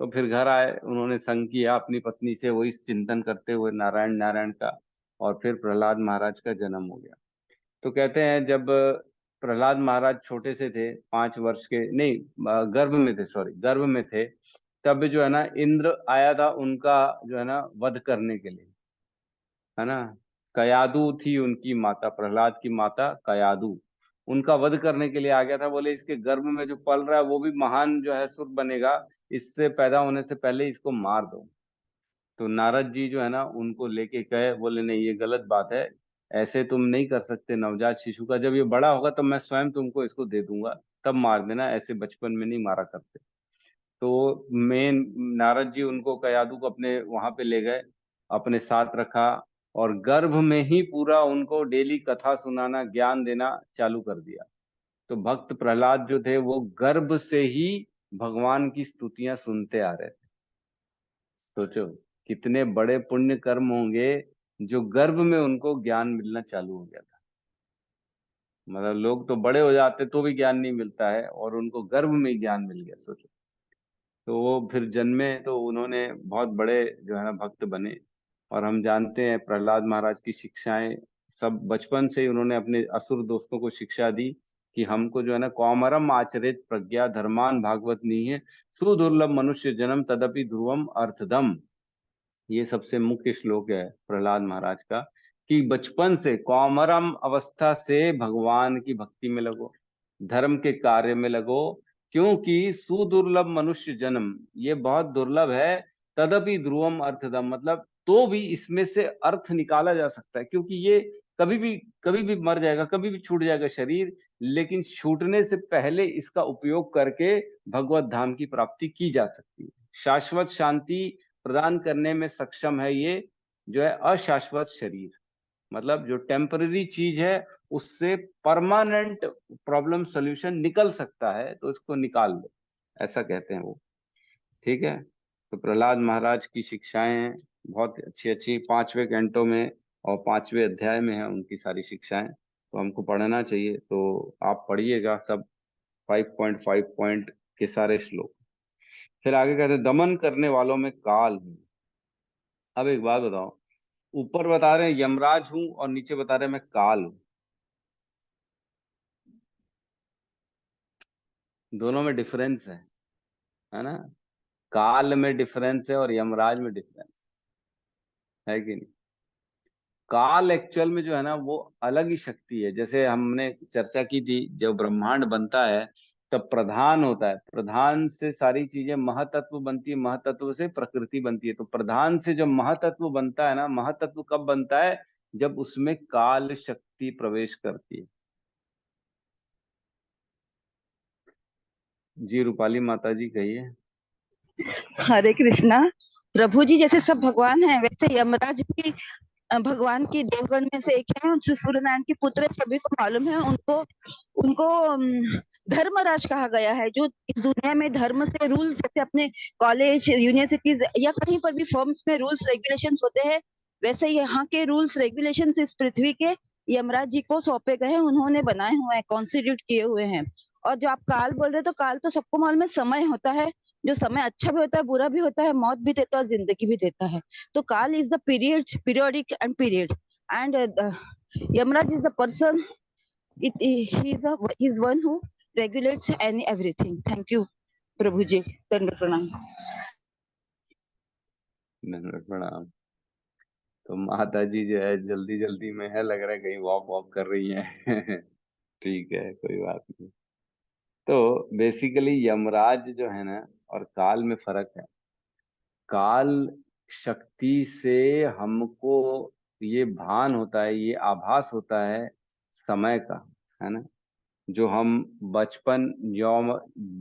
तो फिर घर आए, उन्होंने संग किया अपनी पत्नी से, वही चिंतन करते हुए नारायण नारायण का। और फिर प्रहलाद महाराज का जन्म हो गया। तो कहते हैं जब प्रहलाद महाराज छोटे से थे, 5 वर्ष के, नहीं गर्भ में थे, सॉरी गर्भ में थे, तब जो है ना इंद्र आया था उनका जो है ना वध करने के लिए, है ना। कयादु थी उनकी माता, प्रहलाद की माता कयादु, उनका वध करने के लिए आ गया था। बोले इसके गर्भ में जो पल रहा है वो भी महान जो है सुर बनेगा, इससे पैदा होने से पहले इसको मार दो। तो नारद जी जो है ना उनको लेके गए, बोले नहीं ये गलत बात है, ऐसे तुम नहीं कर सकते। नवजात शिशु का जब ये बड़ा होगा तब मैं स्वयं तुमको इसको दे दूंगा, तब मार देना, ऐसे बचपन में नहीं मारा करते। तो मेन नारद जी उनको कयादू को अपने वहां पे ले गए, अपने साथ रखा, और गर्भ में ही पूरा उनको डेली कथा सुनाना, ज्ञान देना चालू कर दिया। तो भक्त प्रहलाद जो थे वो गर्भ से ही भगवान की स्तुतियां सुनते आ रहे थे। सोचो कितने बड़े पुण्य कर्म होंगे जो गर्भ में उनको ज्ञान मिलना चालू हो गया था। मतलब लोग तो बड़े हो जाते तो भी ज्ञान नहीं मिलता है, और उनको गर्भ में ही ज्ञान मिल गया, सोचो। तो वो फिर जन्मे तो उन्होंने बहुत बड़े जो है ना भक्त बने। और हम जानते हैं प्रहलाद महाराज की शिक्षाएं, सब बचपन से ही उन्होंने अपने असुर दोस्तों को शिक्षा दी कि हमको जो है ना कौमरम आचरित प्रज्ञा धर्मान भागवत नहीं है, सुदुर्लभ मनुष्य जन्म तदपि ध्रुवम अर्थदम। ये सबसे मुख्य श्लोक है प्रहलाद महाराज का, कि बचपन से कौमरम अवस्था से भगवान की भक्ति में लगो, धर्म के कार्य में लगो, क्योंकि सुदुर्लभ मनुष्य जन्म ये बहुत दुर्लभ है। तदपि ध्रुवम अर्थदम, मतलब तो भी इसमें से अर्थ निकाला जा सकता है, क्योंकि ये कभी भी मर जाएगा, कभी भी छूट जाएगा शरीर, लेकिन छूटने से पहले इसका उपयोग करके भगवत धाम की प्राप्ति की जा सकती है। शाश्वत शांति प्रदान करने में सक्षम है ये जो है अशाश्वत शरीर। मतलब जो टेम्पररी चीज है उससे परमानेंट प्रॉब्लम सॉल्यूशन निकल सकता है, तो इसको निकाल लो, ऐसा कहते हैं वो। ठीक है। तो प्रहलाद महाराज की शिक्षाएं हैं बहुत अच्छी अच्छी, 5वें कैंटो में और 5वें अध्याय में है उनकी सारी शिक्षाएं, तो हमको पढ़ना चाहिए। तो आप पढ़िएगा सब 5.5 पॉइंट के सारे श्लोक। फिर आगे कहते हैं दमन करने वालों में काल हूं। अब एक बात बताओ, ऊपर बता रहे हैं यमराज हूं और नीचे बता रहे हैं मैं काल हूं, दोनों में डिफरेंस है ना? काल में डिफरेंस है और यमराज में डिफरेंस है कि नहीं? काल एक्चुअल में जो है ना वो अलग ही शक्ति है। जैसे हमने चर्चा की थी, जब ब्रह्मांड बनता है तब प्रधान होता है, प्रधान से सारी चीजें महातत्व बनती है, महातत्व से प्रकृति बनती है। तो प्रधान से जब महातत्व बनता है ना, महातत्व कब बनता है? जब उसमें काल शक्ति प्रवेश करती है। जी रूपाली माता जी कहिए। हरे कृष्णा। प्रभु जी जैसे सब भगवान हैं वैसे यमराज भी भगवान की देवगण में से एक है। जो सूर्य नारायण के पुत्र है, सभी को मालूम है। उनको उनको धर्मराज कहा गया है। जो इस दुनिया में धर्म से रूल्स, जैसे अपने कॉलेज यूनिवर्सिटीज या कहीं पर भी फर्म्स में रूल्स रेगुलेशंस होते हैं, वैसे यहाँ के रूल्स रेगुलेशंस इस पृथ्वी के यमराज जी को सौंपे गए हैं। उन्होंने बनाए हुए हैं, कॉन्स्टिट्यूट किए हुए हैं। और जो आप काल बोल रहे हैं, तो काल तो सबको मालूम है, समय होता है। जो समय अच्छा भी होता है, बुरा भी होता है, मौत भी देता है और जिंदगी भी देता है। तो काल is the period, periodic and period, and Yamaraj is a person. He's one who regulates any everything. Thank you, प्रभु जी। दंड प्रणाम। धन्यवाद, प्रणाम। तो माता जी जो है जल्दी जल्दी में है, लग रहा है कहीं वॉक वॉक कर रही हैं। ठीक है, कोई बात नहीं। तो बेसिकली यमराज जो है ना और काल में फर्क है। काल शक्ति से हमको ये भान होता है, ये आभास होता है समय का, है ना? जो हम बचपन यौम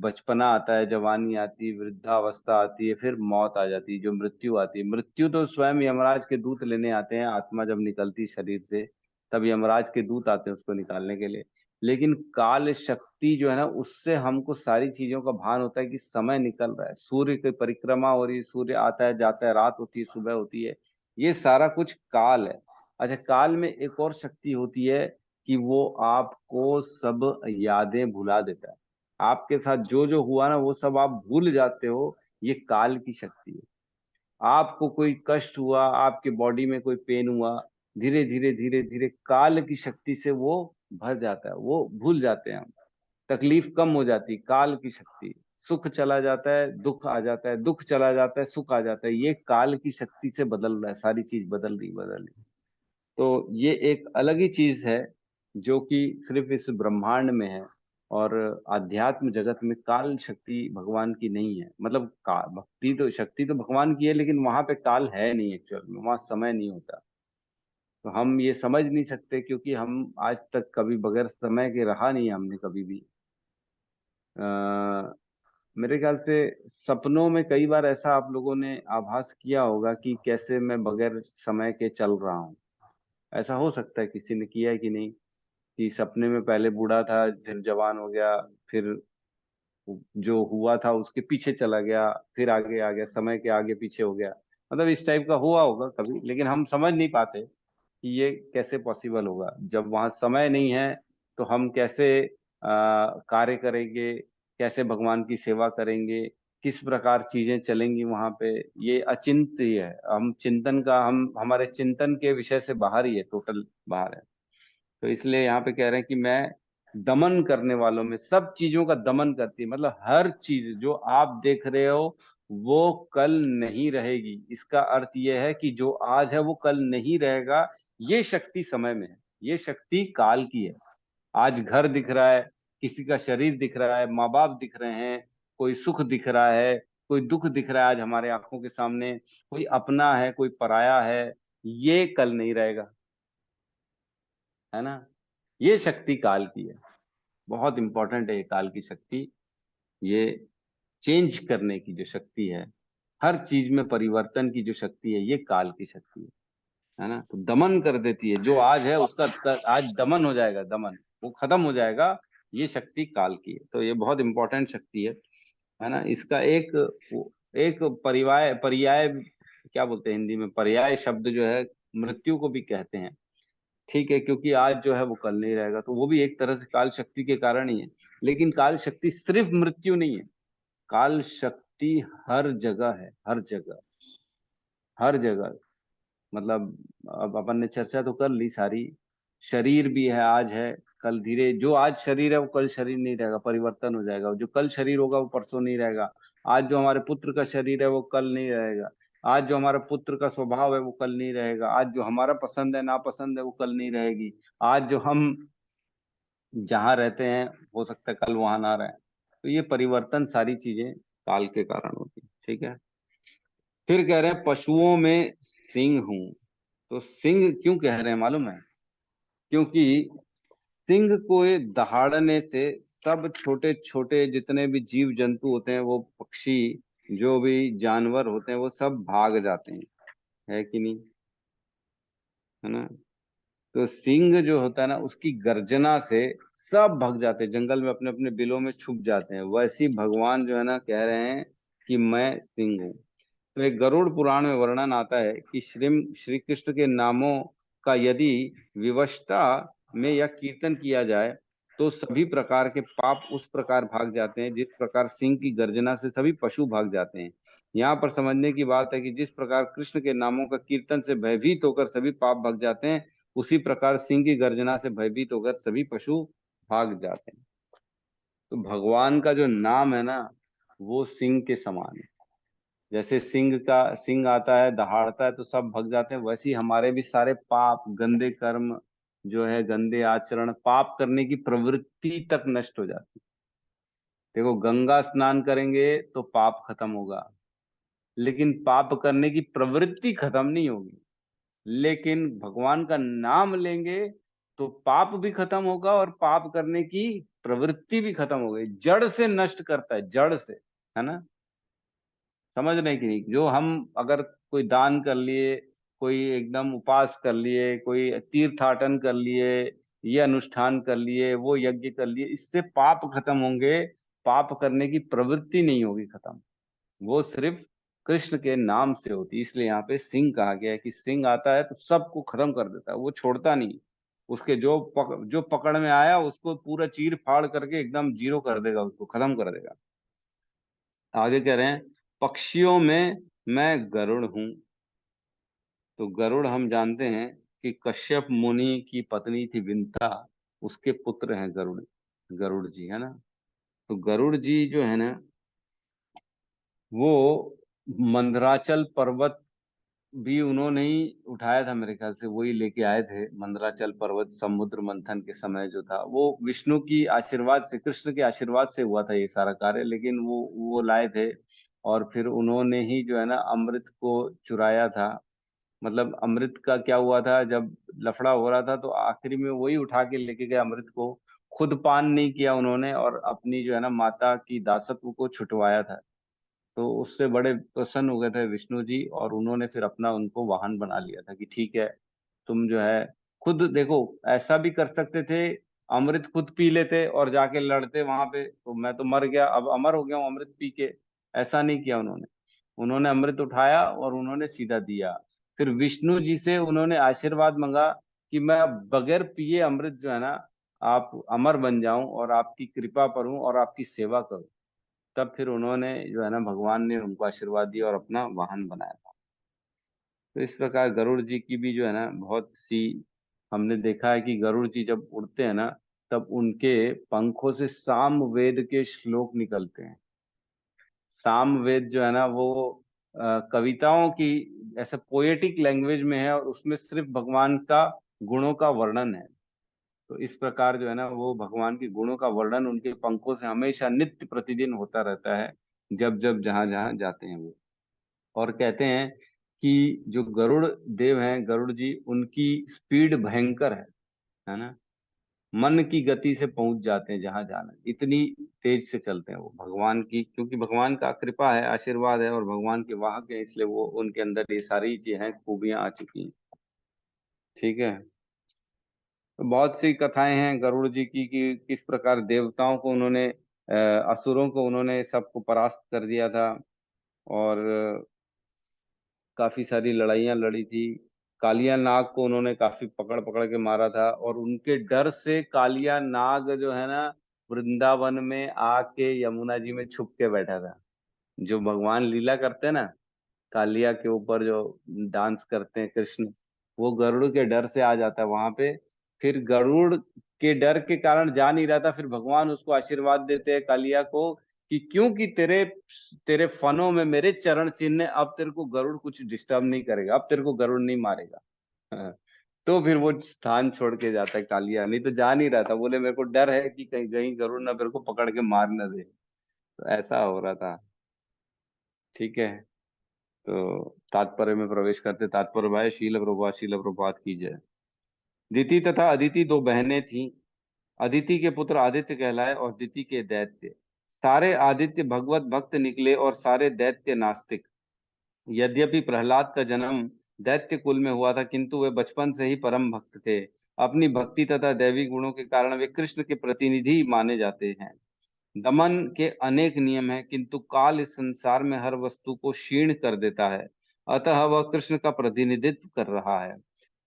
बचपना आता है, जवानी आती है, वृद्धावस्था आती है, फिर मौत आ जाती है, जो मृत्यु आती है। मृत्यु तो स्वयं यमराज के दूत लेने आते हैं, आत्मा जब निकलती शरीर से तब यमराज के दूत आते हैं उसको निकालने के लिए। लेकिन काल शक्ति जो है ना उससे हमको सारी चीजों का भान होता है कि समय निकल रहा है, सूर्य की परिक्रमा हो रही है, सूर्य आता है जाता है, रात होती है सुबह होती है, ये सारा कुछ काल है। अच्छा, काल में एक और शक्ति होती है कि वो आपको सब यादें भुला देता है। आपके साथ जो जो हुआ ना वो सब आप भूल जाते हो, ये काल की शक्ति है। आपको कोई कष्ट हुआ, आपके बॉडी में कोई पेन हुआ, धीरे धीरे धीरे धीरे काल की शक्ति से वो भर जाता है, वो भूल जाते हैं हम। तकलीफ कम हो जाती, काल की शक्ति। सुख चला जाता है, दुख आ जाता है, दुख चला जाता है, सुख आ जाता है। ये काल की शक्ति से बदल रहा है, सारी चीज बदल रही। तो ये एक अलग ही चीज है जो कि सिर्फ इस ब्रह्मांड में है। और आध्यात्म जगत में काल शक्ति भगवान की नहीं है। मतलब भक्ति तो शक्ति तो भगवान की है, लेकिन वहां पे काल है नहीं, एक्चुअल में वहां समय नहीं होता। तो हम ये समझ नहीं सकते, क्योंकि हम आज तक कभी बगैर समय के रहा नहीं है हमने कभी भी। मेरे ख्याल से सपनों में कई बार ऐसा आप लोगों ने आभास किया होगा कि कैसे मैं बगैर समय के चल रहा हूँ। ऐसा हो सकता है किसी ने किया है कि नहीं, कि सपने में पहले बूढ़ा था, फिर जवान हो गया, फिर जो हुआ था उसके पीछे चला गया, फिर आगे आ गया, समय के आगे पीछे हो गया। मतलब इस टाइप का हुआ होगा कभी, लेकिन हम समझ नहीं पाते कि ये कैसे पॉसिबल होगा। जब वहां समय नहीं है तो हम कैसे कार्य करेंगे, कैसे भगवान की सेवा करेंगे, किस प्रकार चीजें चलेंगी वहां पे, ये अचिंत्य है। हम चिंतन का, हम हमारे चिंतन के विषय से बाहर ही है, टोटल बाहर है। तो इसलिए यहाँ पे कह रहे हैं कि मैं दमन करने वालों में, सब चीजों का दमन करती है। मतलब हर चीज जो आप देख रहे हो वो कल नहीं रहेगी। इसका अर्थ ये है कि जो आज है वो कल नहीं रहेगा। ये शक्ति समय में है, ये शक्ति काल की है। आज घर दिख रहा है, किसी का शरीर दिख रहा है, माँ बाप दिख रहे हैं, कोई सुख दिख रहा है, कोई दुख दिख रहा है आज हमारे आंखों के सामने, कोई अपना है, कोई पराया है। ये कल नहीं रहेगा, है ना। ये शक्ति काल की है, बहुत इंपॉर्टेंट है ये काल की शक्ति। ये चेंज करने की जो शक्ति है, हर चीज में परिवर्तन की जो शक्ति है, ये काल की शक्ति है ना। तो दमन कर देती है, जो आज है उसका आज दमन हो जाएगा, दमन वो खत्म हो जाएगा। ये शक्ति काल की है, तो ये बहुत इंपॉर्टेंट शक्ति है ना। इसका एक एक पर्याय पर्याय क्या बोलते हैं हिंदी में, पर्याय शब्द जो है मृत्यु को भी कहते हैं। ठीक है, क्योंकि आज जो है वो कल नहीं रहेगा, तो वो भी एक तरह से काल शक्ति के कारण ही है। लेकिन काल शक्ति सिर्फ मृत्यु नहीं है, काल शक्ति हर जगह है, हर जगह, हर जगह। मतलब अब अपन ने चर्चा तो कर ली सारी। शरीर भी है, आज है, कल धीरे, जो आज शरीर है वो कल शरीर नहीं रहेगा, परिवर्तन हो जाएगा। जो कल शरीर होगा वो परसों नहीं रहेगा। आज जो हमारे पुत्र का शरीर है वो कल नहीं रहेगा। आज जो हमारा पुत्र का स्वभाव है वो कल नहीं रहेगा। आज जो हमारा पसंद है नापसंद है वो कल नहीं रहेगी। आज जो हम जहाँ रहते हैं हो सकता है कल वहां ना रहे। तो ये परिवर्तन सारी चीजें काल के कारण होती है। ठीक है, फिर कह रहे हैं पशुओं में सिंह हूं। तो सिंह क्यों कह रहे हैं मालूम है? क्योंकि सिंह को ये दहाड़ने से सब छोटे छोटे जितने भी जीव जंतु होते हैं, वो पक्षी, जो भी जानवर होते हैं, वो सब भाग जाते हैं, है कि नहीं, है ना। तो सिंह जो होता है ना, उसकी गर्जना से सब भाग जाते हैं, जंगल में अपने अपने बिलों में छुप जाते हैं। वैसे ही भगवान जो है ना कह रहे हैं कि मैं सिंह हूँ। तो एक गरुड़ पुराण में वर्णन आता है कि श्री कृष्ण के नामों का यदि विवशता में यह कीर्तन किया जाए तो सभी प्रकार के पाप उस प्रकार भाग जाते हैं जिस प्रकार सिंह की गर्जना से सभी पशु भाग जाते हैं। यहाँ पर समझने की बात है कि जिस प्रकार कृष्ण के नामों का कीर्तन से भयभीत होकर सभी पाप भाग जाते हैं, उसी प्रकार सिंह की गर्जना से भयभीत होकर सभी पशु भाग जाते हैं। तो भगवान का जो नाम है ना, वो सिंह के समान है। जैसे सिंह आता है, दहाड़ता है तो सब भग जाते हैं, वैसे ही हमारे भी सारे पाप, गंदे कर्म जो है, गंदे आचरण, पाप करने की प्रवृत्ति तक नष्ट हो जाती है। देखो, गंगा स्नान करेंगे तो पाप खत्म होगा, लेकिन पाप करने की प्रवृत्ति खत्म नहीं होगी। लेकिन भगवान का नाम लेंगे तो पाप भी खत्म होगा और पाप करने की प्रवृत्ति भी खत्म हो गई। जड़ से नष्ट करता है, जड़ से, है ना। समझ रहे हैं कि नहीं? जो हम अगर कोई दान कर लिए, कोई एकदम उपास कर लिए, कोई तीर्थाटन कर लिए, ये अनुष्ठान कर लिए, वो यज्ञ कर लिए, इससे पाप खत्म होंगे, पाप करने की प्रवृत्ति नहीं होगी खत्म। वो सिर्फ कृष्ण के नाम से होती है। इसलिए यहाँ पे सिंह कहा गया है कि सिंह आता है तो सबको खत्म कर देता है, वो छोड़ता नहीं। उसके जो पकड़ में आया उसको पूरा चीर फाड़ करके एकदम जीरो कर देगा, उसको खत्म कर देगा। आगे कह रहे हैं पक्षियों में मैं गरुड़ हूं। तो गरुड़ हम जानते हैं कि कश्यप मुनि की पत्नी थी विंता, उसके पुत्र हैं गरुड़, गरुड़ जी, है ना। तो गरुड़ जी जो है ना, वो मंदराचल पर्वत भी उन्होंने ही उठाया था, मेरे ख्याल से वही लेके आए थे। मंदराचल पर्वत समुद्र मंथन के समय जो था, वो विष्णु की आशीर्वाद से, कृष्ण के आशीर्वाद से हुआ था ये सारा कार्य, लेकिन वो लाए थे। और फिर उन्होंने ही जो है ना अमृत को चुराया था। मतलब अमृत का क्या हुआ था, जब लफड़ा हो रहा था तो आखिरी में वही उठा के लेके गए अमृत को। खुद पान नहीं किया उन्होंने और अपनी जो है ना माता की दासत्व को छुटवाया था। तो उससे बड़े प्रसन्न हो गए थे विष्णु जी, और उन्होंने फिर अपना उनको वाहन बना लिया था कि ठीक है, तुम जो है खुद देखो, ऐसा भी कर सकते थे, अमृत खुद पी लेते और जाके लड़ते वहां पे, तो मैं तो मर गया, अब अमर हो गया हूँ अमृत पी के। ऐसा नहीं किया उन्होंने। उन्होंने अमृत उठाया और उन्होंने सीधा दिया। फिर विष्णु जी से उन्होंने आशीर्वाद मांगा कि मैं अब बगैर पिए अमृत जो है ना, आप अमर बन जाऊं और आपकी कृपा पर हूं और आपकी सेवा करूं। तब फिर उन्होंने जो है ना, भगवान ने उनको आशीर्वाद दिया और अपना वाहन बनाया था। तो इस प्रकार गरुड़ जी की भी जो है ना बहुत सी, हमने देखा है कि गरुड़ जी जब उड़ते हैं ना, तब उनके पंखों से साम वेद के श्लोक निकलते हैं। साम वेद जो है ना वो कविताओं की ऐसे पोएटिक लैंग्वेज में है, और उसमें सिर्फ भगवान का गुणों का वर्णन है। तो इस प्रकार जो है ना वो भगवान के गुणों का वर्णन उनके पंखों से हमेशा नित्य प्रतिदिन होता रहता है, जब जब जहां जहां जाते हैं वो। और कहते हैं कि जो गरुड़ देव हैं, गरुड़ जी, उनकी स्पीड भयंकर है ना। मन की गति से पहुंच जाते हैं जहां जाना, इतनी तेज से चलते हैं वो भगवान की, क्योंकि भगवान का कृपा है, आशीर्वाद है, और भगवान के वाहक हैं, इसलिए वो उनके अंदर ये सारी चीजें खूबियां आ चुकी हैं। ठीक है। तो बहुत सी कथाएं हैं गरुड़ जी की कि किस प्रकार देवताओं को उन्होंने, असुरों को उन्होंने सबको परास्त कर दिया था, और काफी सारी लड़ाइयां लड़ी थी। कालिया नाग को उन्होंने काफी पकड़ पकड़ के मारा था, और उनके डर से कालिया नाग जो है ना, वृंदावन में आके यमुना जी में छुप के बैठा था। जो भगवान लीला करते हैं ना, कालिया के ऊपर जो डांस करते हैं कृष्ण, वो गरुड़ के डर से आ जाता है वहां पे। फिर गरुड़ के डर के कारण जा नहीं रहा था, फिर भगवान उसको आशीर्वाद देते हैं कालिया को कि क्योंकि तेरे तेरे फनों में मेरे चरण चिन्ह है, अब तेरे को गरुड़ कुछ डिस्टर्ब नहीं करेगा, अब तेरे को गरुड़ नहीं मारेगा। हाँ। तो फिर वो स्थान छोड़ के जाता है कालिया, नहीं तो जा नहीं रहा था, बोले मेरे को डर है कि कहीं कहीं गरुड़ ना मेरे को पकड़ के मार न दे। तो ऐसा हो रहा था। ठीक है। तो तात्पर्य में प्रवेश करते, तात्पर्य भाई शील प्रभुपाद की जय। दिति तथा अदिति दो बहनें थीं। अदिति के पुत्र आदित्य कहलाए और दिति के दैत्य। सारे आदित्य भगवत भक्त निकले और सारे दैत्य नास्तिक। यद्यपि प्रहलाद का जन्म दैत्य कुल में हुआ था, किंतु वे बचपन से ही परम भक्त थे। अपनी भक्ति तथा दैवी गुणों के कारण वे कृष्ण के प्रतिनिधि माने जाते हैं। दमन के अनेक नियम हैं, किंतु काल इस संसार में हर वस्तु को क्षीण कर देता है, अतः वह कृष्ण का प्रतिनिधित्व कर रहा है।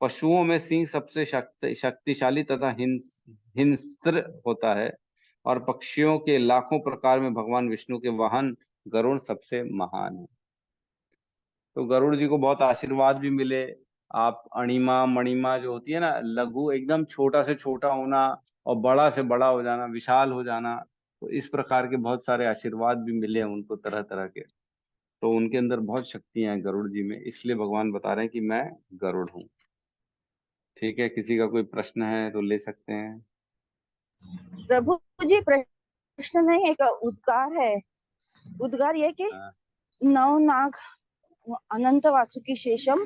पशुओं में सिंह सबसे शक्तिशाली तथा हिंस्त्र होता है, और पक्षियों के लाखों प्रकार में भगवान विष्णु के वाहन गरुड़ सबसे महान है। तो गरुड़ जी को बहुत आशीर्वाद भी मिले। आप अणिमा मणिमा जो होती है ना, लघु एकदम छोटा से छोटा होना, और बड़ा से बड़ा हो जाना, विशाल हो जाना, तो इस प्रकार के बहुत सारे आशीर्वाद भी मिले हैं उनको तरह तरह के। तो उनके अंदर बहुत शक्तियां हैं गरुड़ जी में, इसलिए भगवान बता रहे हैं कि मैं गरुड़ हूँ। ठीक है, किसी का कोई प्रश्न है तो ले सकते हैं। प्रभु जी, प्रश्न नहीं, एक उद्गार है। उद्गार ये कि हाँ। नौ नाग अनंत वासुकी शेषम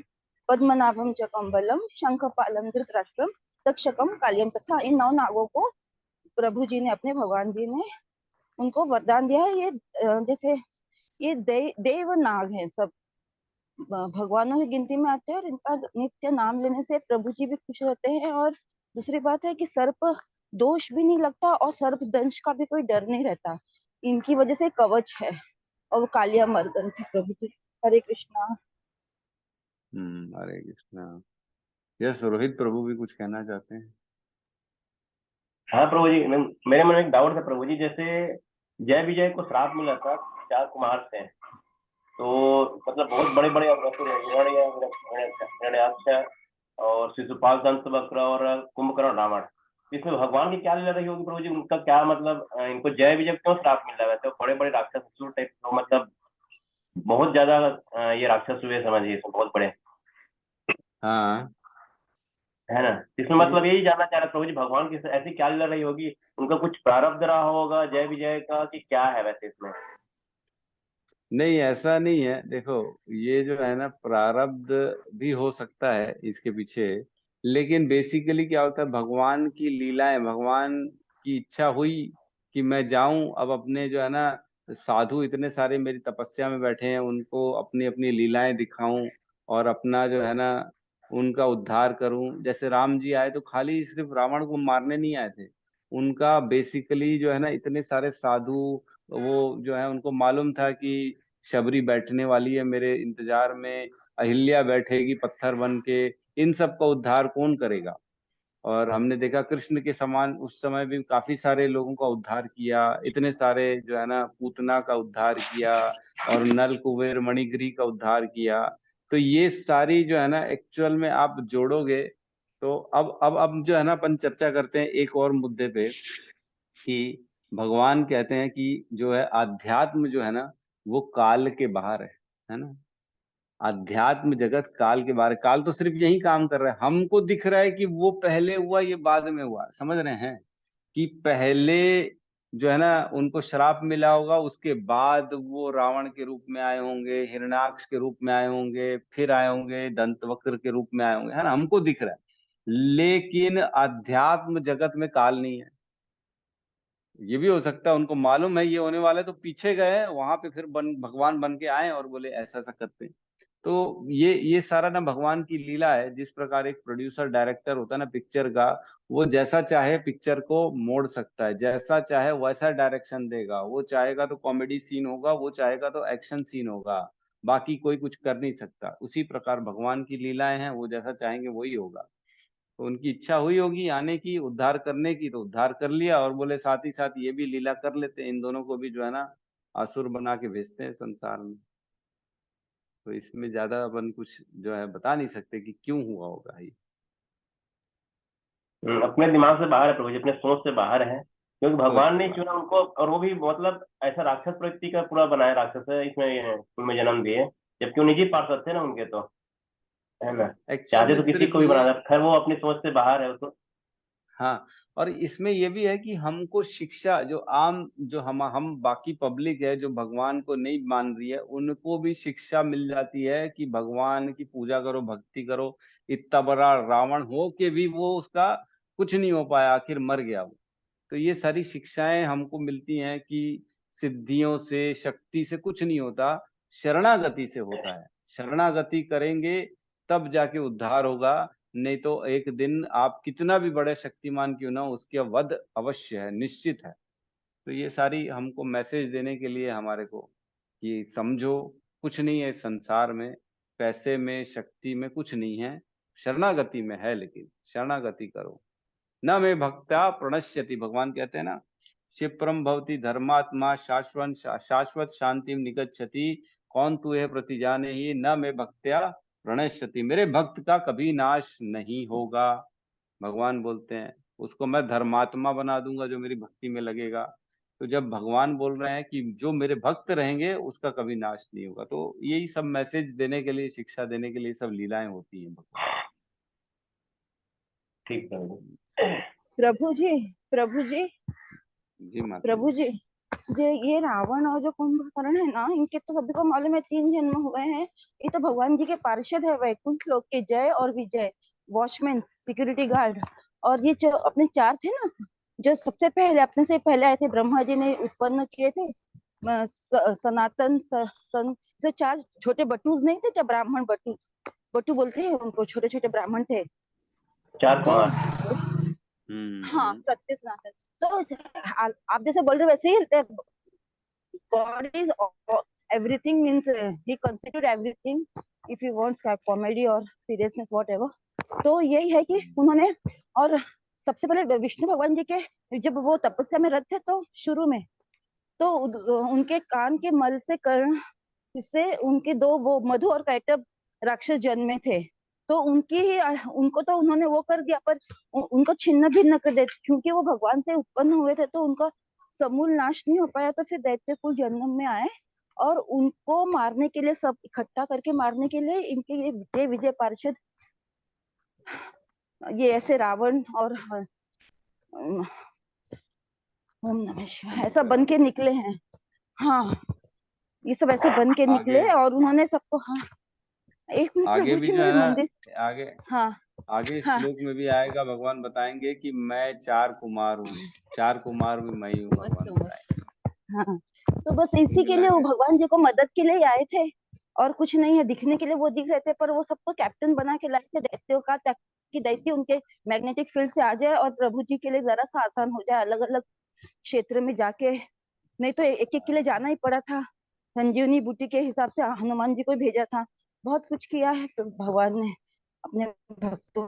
पद्मनाभम च कम्बलम शंखपालम धृतराष्ट्रम तक्षकम कालियम, तथा इन नौ नागों को प्रभु जी ने, अपने भगवान जी ने उनको वरदान दिया है। ये जैसे ये देव नाग है, सब भगवानों की गिनती में आते हैं, और इनका नित्य नाम लेने से प्रभु जी भी खुश रहते हैं। और दूसरी बात है कि सर्प दोष भी नहीं लगता, और सर्प दंश का भी कोई डर नहीं रहता। इनकी वजह से कवच है, और वो कालिया मर्दन थे प्रभु जी। हरे कृष्णा। हरे कृष्णा। यस, रोहित प्रभु भी कुछ कहना चाहते हैं। हाँ प्रभु जी, मेरे मन में एक डाउट था प्रभु जी। जैसे जय विजय को श्राप मिला था 4 कुमार से, तो मतलब बहुत बड़े बड़े असुर हैं, हिरण्याक्ष और शिशुपाल, दंतवक्र और कुंभकर्ण, रावण। इसमें भगवान की क्या लीला रही होगी प्रभु जी? उनका क्या मतलब, इनको जय विजय क्यों श्राप मिल रहा है? वैसे बड़े बड़े राक्षस असुर टाइप, तो मतलब बहुत ज्यादा ये राक्षस हुए समझिए, इसमें बहुत बड़े, हाँ, है ना। इसमें मतलब यही जानना चाह रहा प्रभु जी, भगवान की ऐसी क्या लीला रही होगी? उनका कुछ प्रारब्ध रहा होगा जय विजय का, कि क्या है वैसे इसमें? नहीं ऐसा नहीं है। देखो, ये जो है ना, प्रारब्ध भी हो सकता है इसके पीछे, लेकिन बेसिकली क्या होता है, भगवान की लीलाएं, भगवान की इच्छा हुई कि मैं जाऊं, अब अपने जो है ना साधु इतने सारे मेरी तपस्या में बैठे हैं, उनको अपनी अपनी लीलाएं दिखाऊं और अपना जो है ना उनका उद्धार करूं। जैसे राम जी आए तो खाली सिर्फ रावण को मारने नहीं आए थे, उनका बेसिकली जो है ना इतने सारे साधु, वो जो है उनको मालूम था कि शबरी बैठने वाली है मेरे इंतजार में, अहिल्या बैठेगी पत्थर बन के, इन सब का उद्धार कौन करेगा। और हमने देखा कृष्ण के समान उस समय भी काफी सारे लोगों का उद्धार किया, इतने सारे जो है ना पूतना का उद्धार किया और नल कुबेर मणिग्री का उद्धार किया। तो ये सारी जो है ना एक्चुअल में आप जोड़ोगे तो अब जो है ना अपन चर्चा करते हैं एक और मुद्दे पे कि भगवान कहते हैं कि जो है आध्यात्म जो है ना वो काल के बाहर है ना। अध्यात्म जगत काल के बारे, काल तो सिर्फ यही काम कर रहा है, हमको दिख रहा है कि वो पहले हुआ ये बाद में हुआ, समझ रहे हैं कि पहले जो है ना उनको श्राप मिला होगा, उसके बाद वो रावण के रूप में आए होंगे, हिरण्याक्ष के रूप में आए होंगे, फिर आए होंगे दंतवक्र के रूप में आए होंगे, है ना, हमको दिख रहा है। लेकिन अध्यात्म जगत में काल नहीं है। ये भी हो सकता है उनको मालूम है ये होने वाला है तो पीछे गए वहां पे, फिर भगवान बन के आए और बोले ऐसा ऐसा करते हैं। तो ये सारा ना भगवान की लीला है। जिस प्रकार एक प्रोड्यूसर डायरेक्टर होता है ना पिक्चर का, वो जैसा चाहे पिक्चर को मोड़ सकता है, जैसा चाहे वैसा डायरेक्शन देगा। वो चाहेगा तो कॉमेडी सीन होगा, वो चाहेगा तो एक्शन सीन होगा, बाकी कोई कुछ कर नहीं सकता। उसी प्रकार भगवान की लीलाएं हैं, वो जैसा चाहेंगे वही होगा। तो उनकी इच्छा हुई होगी आने की, उद्धार करने की, तो उद्धार कर लिया और बोले साथ ही साथ ये भी लीला कर लेते हैं, इन दोनों को भी जो है ना असुर बना के भेजते हैं संसार में। तो इसमें ज्यादा अपन कुछ जो है बता नहीं सकते कि क्यों हुआ होगा ये। अपने दिमाग से बाहर है प्रभु जी, अपने सोच से बाहर है, क्योंकि भगवान सोच ने से चुना उनको, और वो भी मतलब ऐसा राक्षस प्रवृत्ति का पूरा बनाया राक्षस है, इसमें उनमें जन्म दिए, जबकि वो निजी पार्षद थे ना उनके, तो है ना, एक्चुअल चाहते में तो किसी सिर्फ को भी ये, बना दे, खैर वो अपनी सोच से बाहर है उसको। हाँ, और इसमें ये भी है कि हमको शिक्षा, जो आम जो हम बाकी पब्लिक है जो भगवान को नहीं मान रही है, उनको भी शिक्षा मिल जाती है कि भगवान की पूजा करो, भक्ति करो। इतना बड़ा रावण हो के भी वो उसका कुछ नहीं हो पाया, आखिर मर गया वो। तो ये सारी शिक्षाएं हमको मिलती हैं कि सिद्धियों से, शक्ति से कुछ नहीं होता, शरणागति से होता है। शरणागति करेंगे तब जाके उद्धार होगा, नहीं तो एक दिन आप कितना भी बड़े शक्तिमान क्यों ना हो, उसके वध अवश्य है, निश्चित है। तो ये सारी हमको मैसेज देने के लिए हमारे को कि समझो कुछ नहीं है इस संसार में, पैसे में शक्ति में कुछ नहीं है, शरणागति में है, लेकिन शरणागति करो। न मे भक्त्या प्रणश्यति, भगवान कहते हैं ना, क्षिप्रम भवति धर्मात्मा शाश्वत शांति निगच्छति, कौन तू है प्रति जाने ही, न मे भक्त्या प्रणश्यति, मेरे भक्त का कभी नाश नहीं होगा। भगवान बोलते हैं उसको मैं धर्मात्मा बना दूंगा जो मेरी भक्ति में लगेगा। तो जब भगवान बोल रहे हैं कि जो मेरे भक्त रहेंगे उसका कभी नाश नहीं होगा, तो यही सब मैसेज देने के लिए, शिक्षा देने के लिए सब लीलाएं होती हैं भगवान। ठीक है प्रभु जी, प्रभु जी, जी माता प्रभु जी, ये रावण और जो कुंभकर्ण है ना, इनके तो सभी को मालूम है 3 जन्म हुए हैं। ये तो भगवान जी के पार्षद है, वैकुंठ लोक के जय और विजय, वॉचमैन, सिक्योरिटी गार्ड। और ये जो अपने 4 थे ना, जो सबसे पहले अपने से पहले आए थे, ब्रह्मा जी ने उत्पन्न किए थे, सनातन जो 4 छोटे बटूज नहीं थे, क्या ब्राह्मण बटूज, बटू बोलते हैं उनको, छोटे छोटे ब्राह्मण थे, 4 कुमार। हाँ, सत्य सनातन। तो आप जैसे बोल रहे वैसे ही God is everything, means he constitute everything if he wants comedy or seriousness whatever। तो यही है कि उन्होंने, और सबसे पहले विष्णु भगवान जी के जब वो तपस्या में रत थे तो शुरू में तो उनके कान के मल से कर्ण से उनके 2 वो मधु और कैटब राक्षस जन्मे थे। तो उनको तो उन्होंने वो कर दिया, पर उनको छिन्न भिन्न कर दे, क्योंकि वो भगवान से उत्पन्न हुए थे तो उनका समूल नाश नहीं हो पाया। तो फिर दैत्य कुल जन्म में आए और उनको मारने के लिए, सब इकट्ठा करके मारने के लिए इनके ये विजय पार्षद, ये ऐसे रावण और ओम नमः शिवाय ऐसा बन के निकले हैं। हाँ, ये सब ऐसे बन के निकले और उन्होंने सबको, हाँ, एक मिनट आगे प्रभु भी जी, जो है मेरे ना, मंदिर, आगे हाँ आगे हाँ श्लोक में भी आएगा, भगवान बताएंगे कि मैं चार कुमार हूँ, चार कुमार भी मैं ही हूँ, भगवान बताएंगे। हाँ, तो बस इसी के लिए पिंगला वो के भगवान जी को मदद के लिए ही आए थे, और कुछ नहीं है, दिखने के लिए वो दिख रहे थे, पर वो सबको कैप्टन बना के लाए थे दैत्यों का, ताकि दैत्य उनके मैग्नेटिक फील्ड से आ जाए और प्रभु जी के लिए जरा सा आसान हो जाए अलग अलग क्षेत्र में जाके। नहीं तो एक एक के लिए जाना ही पड़ा था। संजीवनी बूटी के हिसाब से हनुमान जी को ही भेजा था। बहुत कुछ किया है तो भगवान ने अपने भक्तों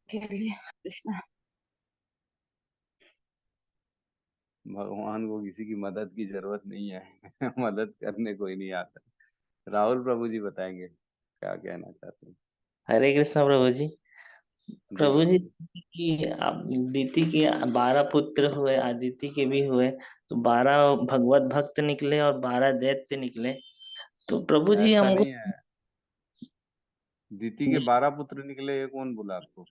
के लिए। कृष्णा। भगवान को किसी की मदद की जरूरत नहीं है। मदद करने कोई नहीं आता। राहुल प्रभु जी बताएंगे क्या कहना चाहते हैं। हरे कृष्ण प्रभु जी। जी प्रभु जी प्रभु जी। की दीति के 12 पुत्र हुए, आदिति के भी हुए, तो 12 भगवत भक्त निकले और 12 दैत्य निकले। तो प्रभु जी ऐसा हमको नहीं है, दीति के 12 पुत्र निकले, ये कौन बोला आपको?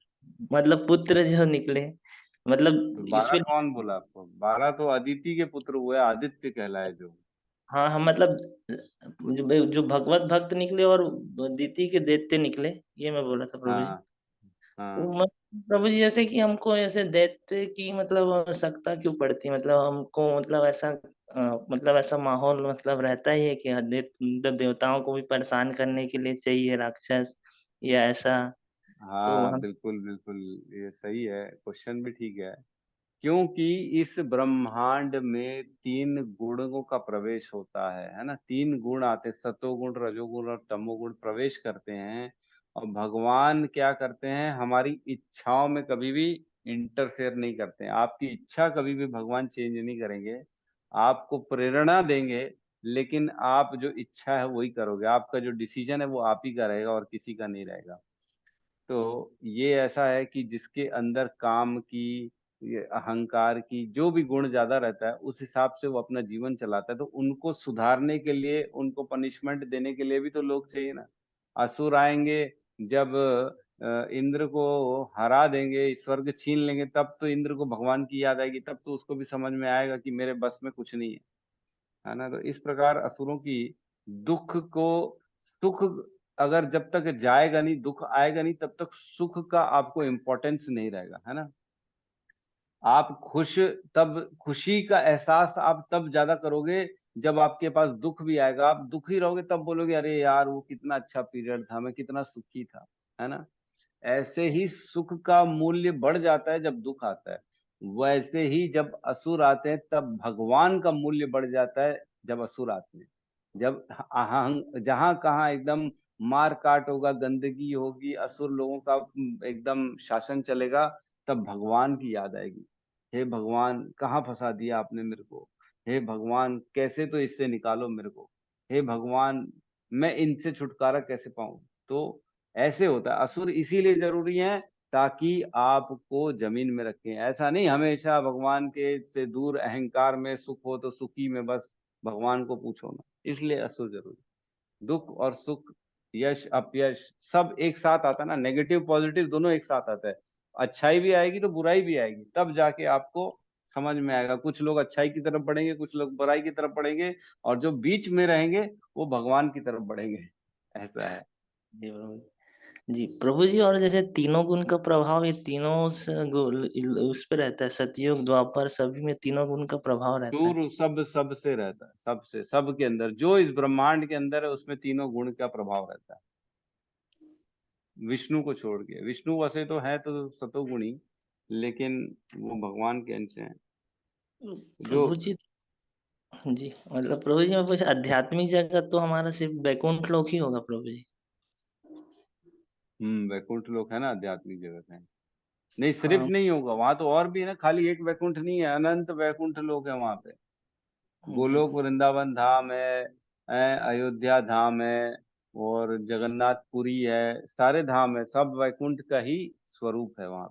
मतलब पुत्र जो निकले, तो मतलब इस 12 पे। कौन बोला आपको? 12 तो अदिति के पुत्र हुए, आदित्य कहलाए जो। हाँ हाँ, मतलब जो भगवत भक्त निकले और दीति के दैत्य निकले, ये मैं बोला था प्रभु जी। हाँ तो हाँ। प्रभु जी जैसे कि हमको ऐसे दैत्य की मतलब आवश्यकता क्यों पड़ती है, मतलब हमको मतलब ऐसा मतलब ऐसा माहौल मतलब रहता ही है कि मतलब देवताओं को भी परेशान करने के लिए चाहिए राक्षस या ऐसा। तो हाँ हम बिल्कुल बिल्कुल, ये सही है, क्वेश्चन भी ठीक है। क्योंकि इस ब्रह्मांड में तीन गुणों का प्रवेश होता है ना, तीन गुण आते हैं, सतोगुण रजोगुण और तमोगुण प्रवेश करते हैं। और भगवान क्या करते हैं, हमारी इच्छाओं में कभी भी इंटरफेयर नहीं करते हैं। आपकी इच्छा कभी भी भगवान चेंज नहीं करेंगे, आपको प्रेरणा देंगे, लेकिन आप जो इच्छा है वही करोगे। आपका जो डिसीजन है वो आप ही का रहेगा और किसी का नहीं रहेगा। तो ये ऐसा है कि जिसके अंदर काम की, ये अहंकार की जो भी गुण ज्यादा रहता है, उस हिसाब से वो अपना जीवन चलाता है। तो उनको सुधारने के लिए, उनको पनिशमेंट देने के लिए भी तो लोग चाहिए ना। असुर आएंगे, जब इंद्र को हरा देंगे, स्वर्ग छीन लेंगे, तब तो इंद्र को भगवान की याद आएगी, तब तो उसको भी समझ में आएगा कि मेरे बस में कुछ नहीं है ना। तो इस प्रकार असुरों की दुख को, सुख अगर जब तक जाएगा नहीं, दुख आएगा नहीं, तब तक सुख का आपको इम्पोर्टेंस नहीं रहेगा, है ना। आप खुश, तब खुशी का एहसास आप तब ज्यादा करोगे जब आपके पास दुख भी आएगा। आप दुखी रहोगे तब बोलोगे अरे यार वो कितना अच्छा पीरियड था, मैं कितना सुखी था, है ना। ऐसे ही सुख का मूल्य बढ़ जाता है जब दुख आता है। वैसे ही जब असुर आते हैं तब भगवान का मूल्य बढ़ जाता है जब असुर आते हैं। जब अहं जहां कहाँ एकदम मार काट होगा, गंदगी होगी, असुर लोगों का एकदम शासन चलेगा, तब भगवान की याद आएगी। हे भगवान कहाँ फंसा दिया आपने मेरे को, हे भगवान कैसे तो इससे निकालो मेरे को, हे भगवान मैं इनसे छुटकारा कैसे पाऊं। तो ऐसे होता है। असुर इसीलिए जरूरी है ताकि आपको जमीन में रखें। ऐसा नहीं हमेशा भगवान के से दूर अहंकार में, सुख हो तो सुखी में बस भगवान को पूछो ना, इसलिए असुर जरूरी। दुख और सुख, यश अपयश सब एक साथ आता है ना, नेगेटिव पॉजिटिव दोनों एक साथ आता है। अच्छाई भी आएगी तो बुराई भी आएगी, तब जाके आपको समझ में आएगा। कुछ लोग अच्छाई की तरफ बढ़ेंगे, कुछ लोग बुराई की तरफ बढ़ेंगे, और जो बीच में रहेंगे वो भगवान की तरफ बढ़ेंगे। ऐसा है। जी प्रभु जी। प्रभु जी और जैसे तीनों गुण का प्रभाव ये तीनों उस पे रहता है, सतयुग द्वापर सभी में तीनों गुण का प्रभाव रहता है। दूर सब सबसे रहता है, सबसे, सबके अंदर जो इस ब्रह्मांड के अंदर है उसमें तीनों गुण का प्रभाव रहता है, विष्णु को छोड़ के। विष्णु वैसे तो है तो सतोगुणी, लेकिन वो भगवान के अंश हैं। जो प्रभु जी जी, मतलब प्रभु जी में कुछ आध्यात्मिक जगत तो हमारा सिर्फ वैकुंठ लोक ही होगा प्रभु जी। वैकुंठ लोक है ना, आध्यात्मिक जगत है। नहीं सिर्फ हाँ। नहीं होगा, वहां तो और भी है ना, खाली एक वैकुंठ नहीं है, अनंत वैकुंठ लोक है वहां पे। जी गोलोक वृंदावन धाम है, अयोध्या धाम है, और जगन्नाथपुरी है, सारे धाम है, सब वैकुंठ का ही स्वरूप है वहां।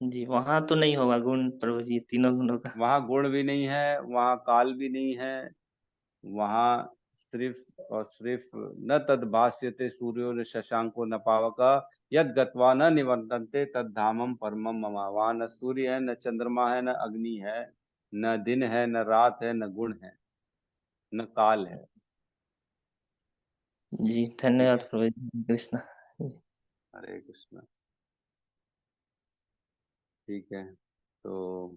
जी, वहां तो नहीं होगा गुण प्रभु जी तीनों गुणों का। वहां गुण भी नहीं है, वहां काल भी नहीं है, वहां सिर्फ और सिर्फ न तद भास्यते सूर्यो न शशांको न पावक, यद गत्वा न निवर्तन्ते तद धामम परमम मम। वहां न सूर्य है, न चंद्रमा है, न अग्नि है, न दिन है, न रात है, न गुण है, न काल है। जी ठीक धन्यवाद है। प्रभु जी। कृष्णा। हरे कृष्ण। ठीक है, तो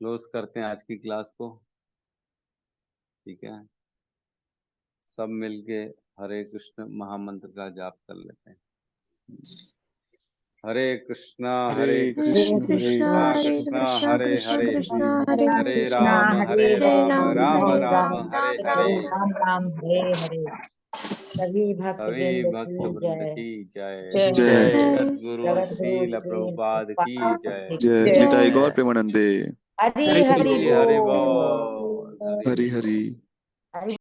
क्लोज करते हैं आज की क्लास को। ठीक है, सब मिलके हरे कृष्ण महामंत्र का जाप कर लेते हैं। हरे कृष्णा हरे कृष्णा, कृष्णा हरे कृष्णा कृष्णा, हरे कृष्णा हरे कृष्णा, हरे हरे हरे, राम हरे राम राम, राम हरे राम राम, हरे राम हरे। राम, राम हरे हरे। सभी भक्त सभी वृंद भक्त की वृंद जय। की जय। जय जय सद्गुरु जगद्गुरु श्रील श्री प्रभुपाद की जय। जय जय। श्रीताई गौर प्रेमानंदे। हरि हरि हरि हरि बोल। बोल। हरि हरि। हरि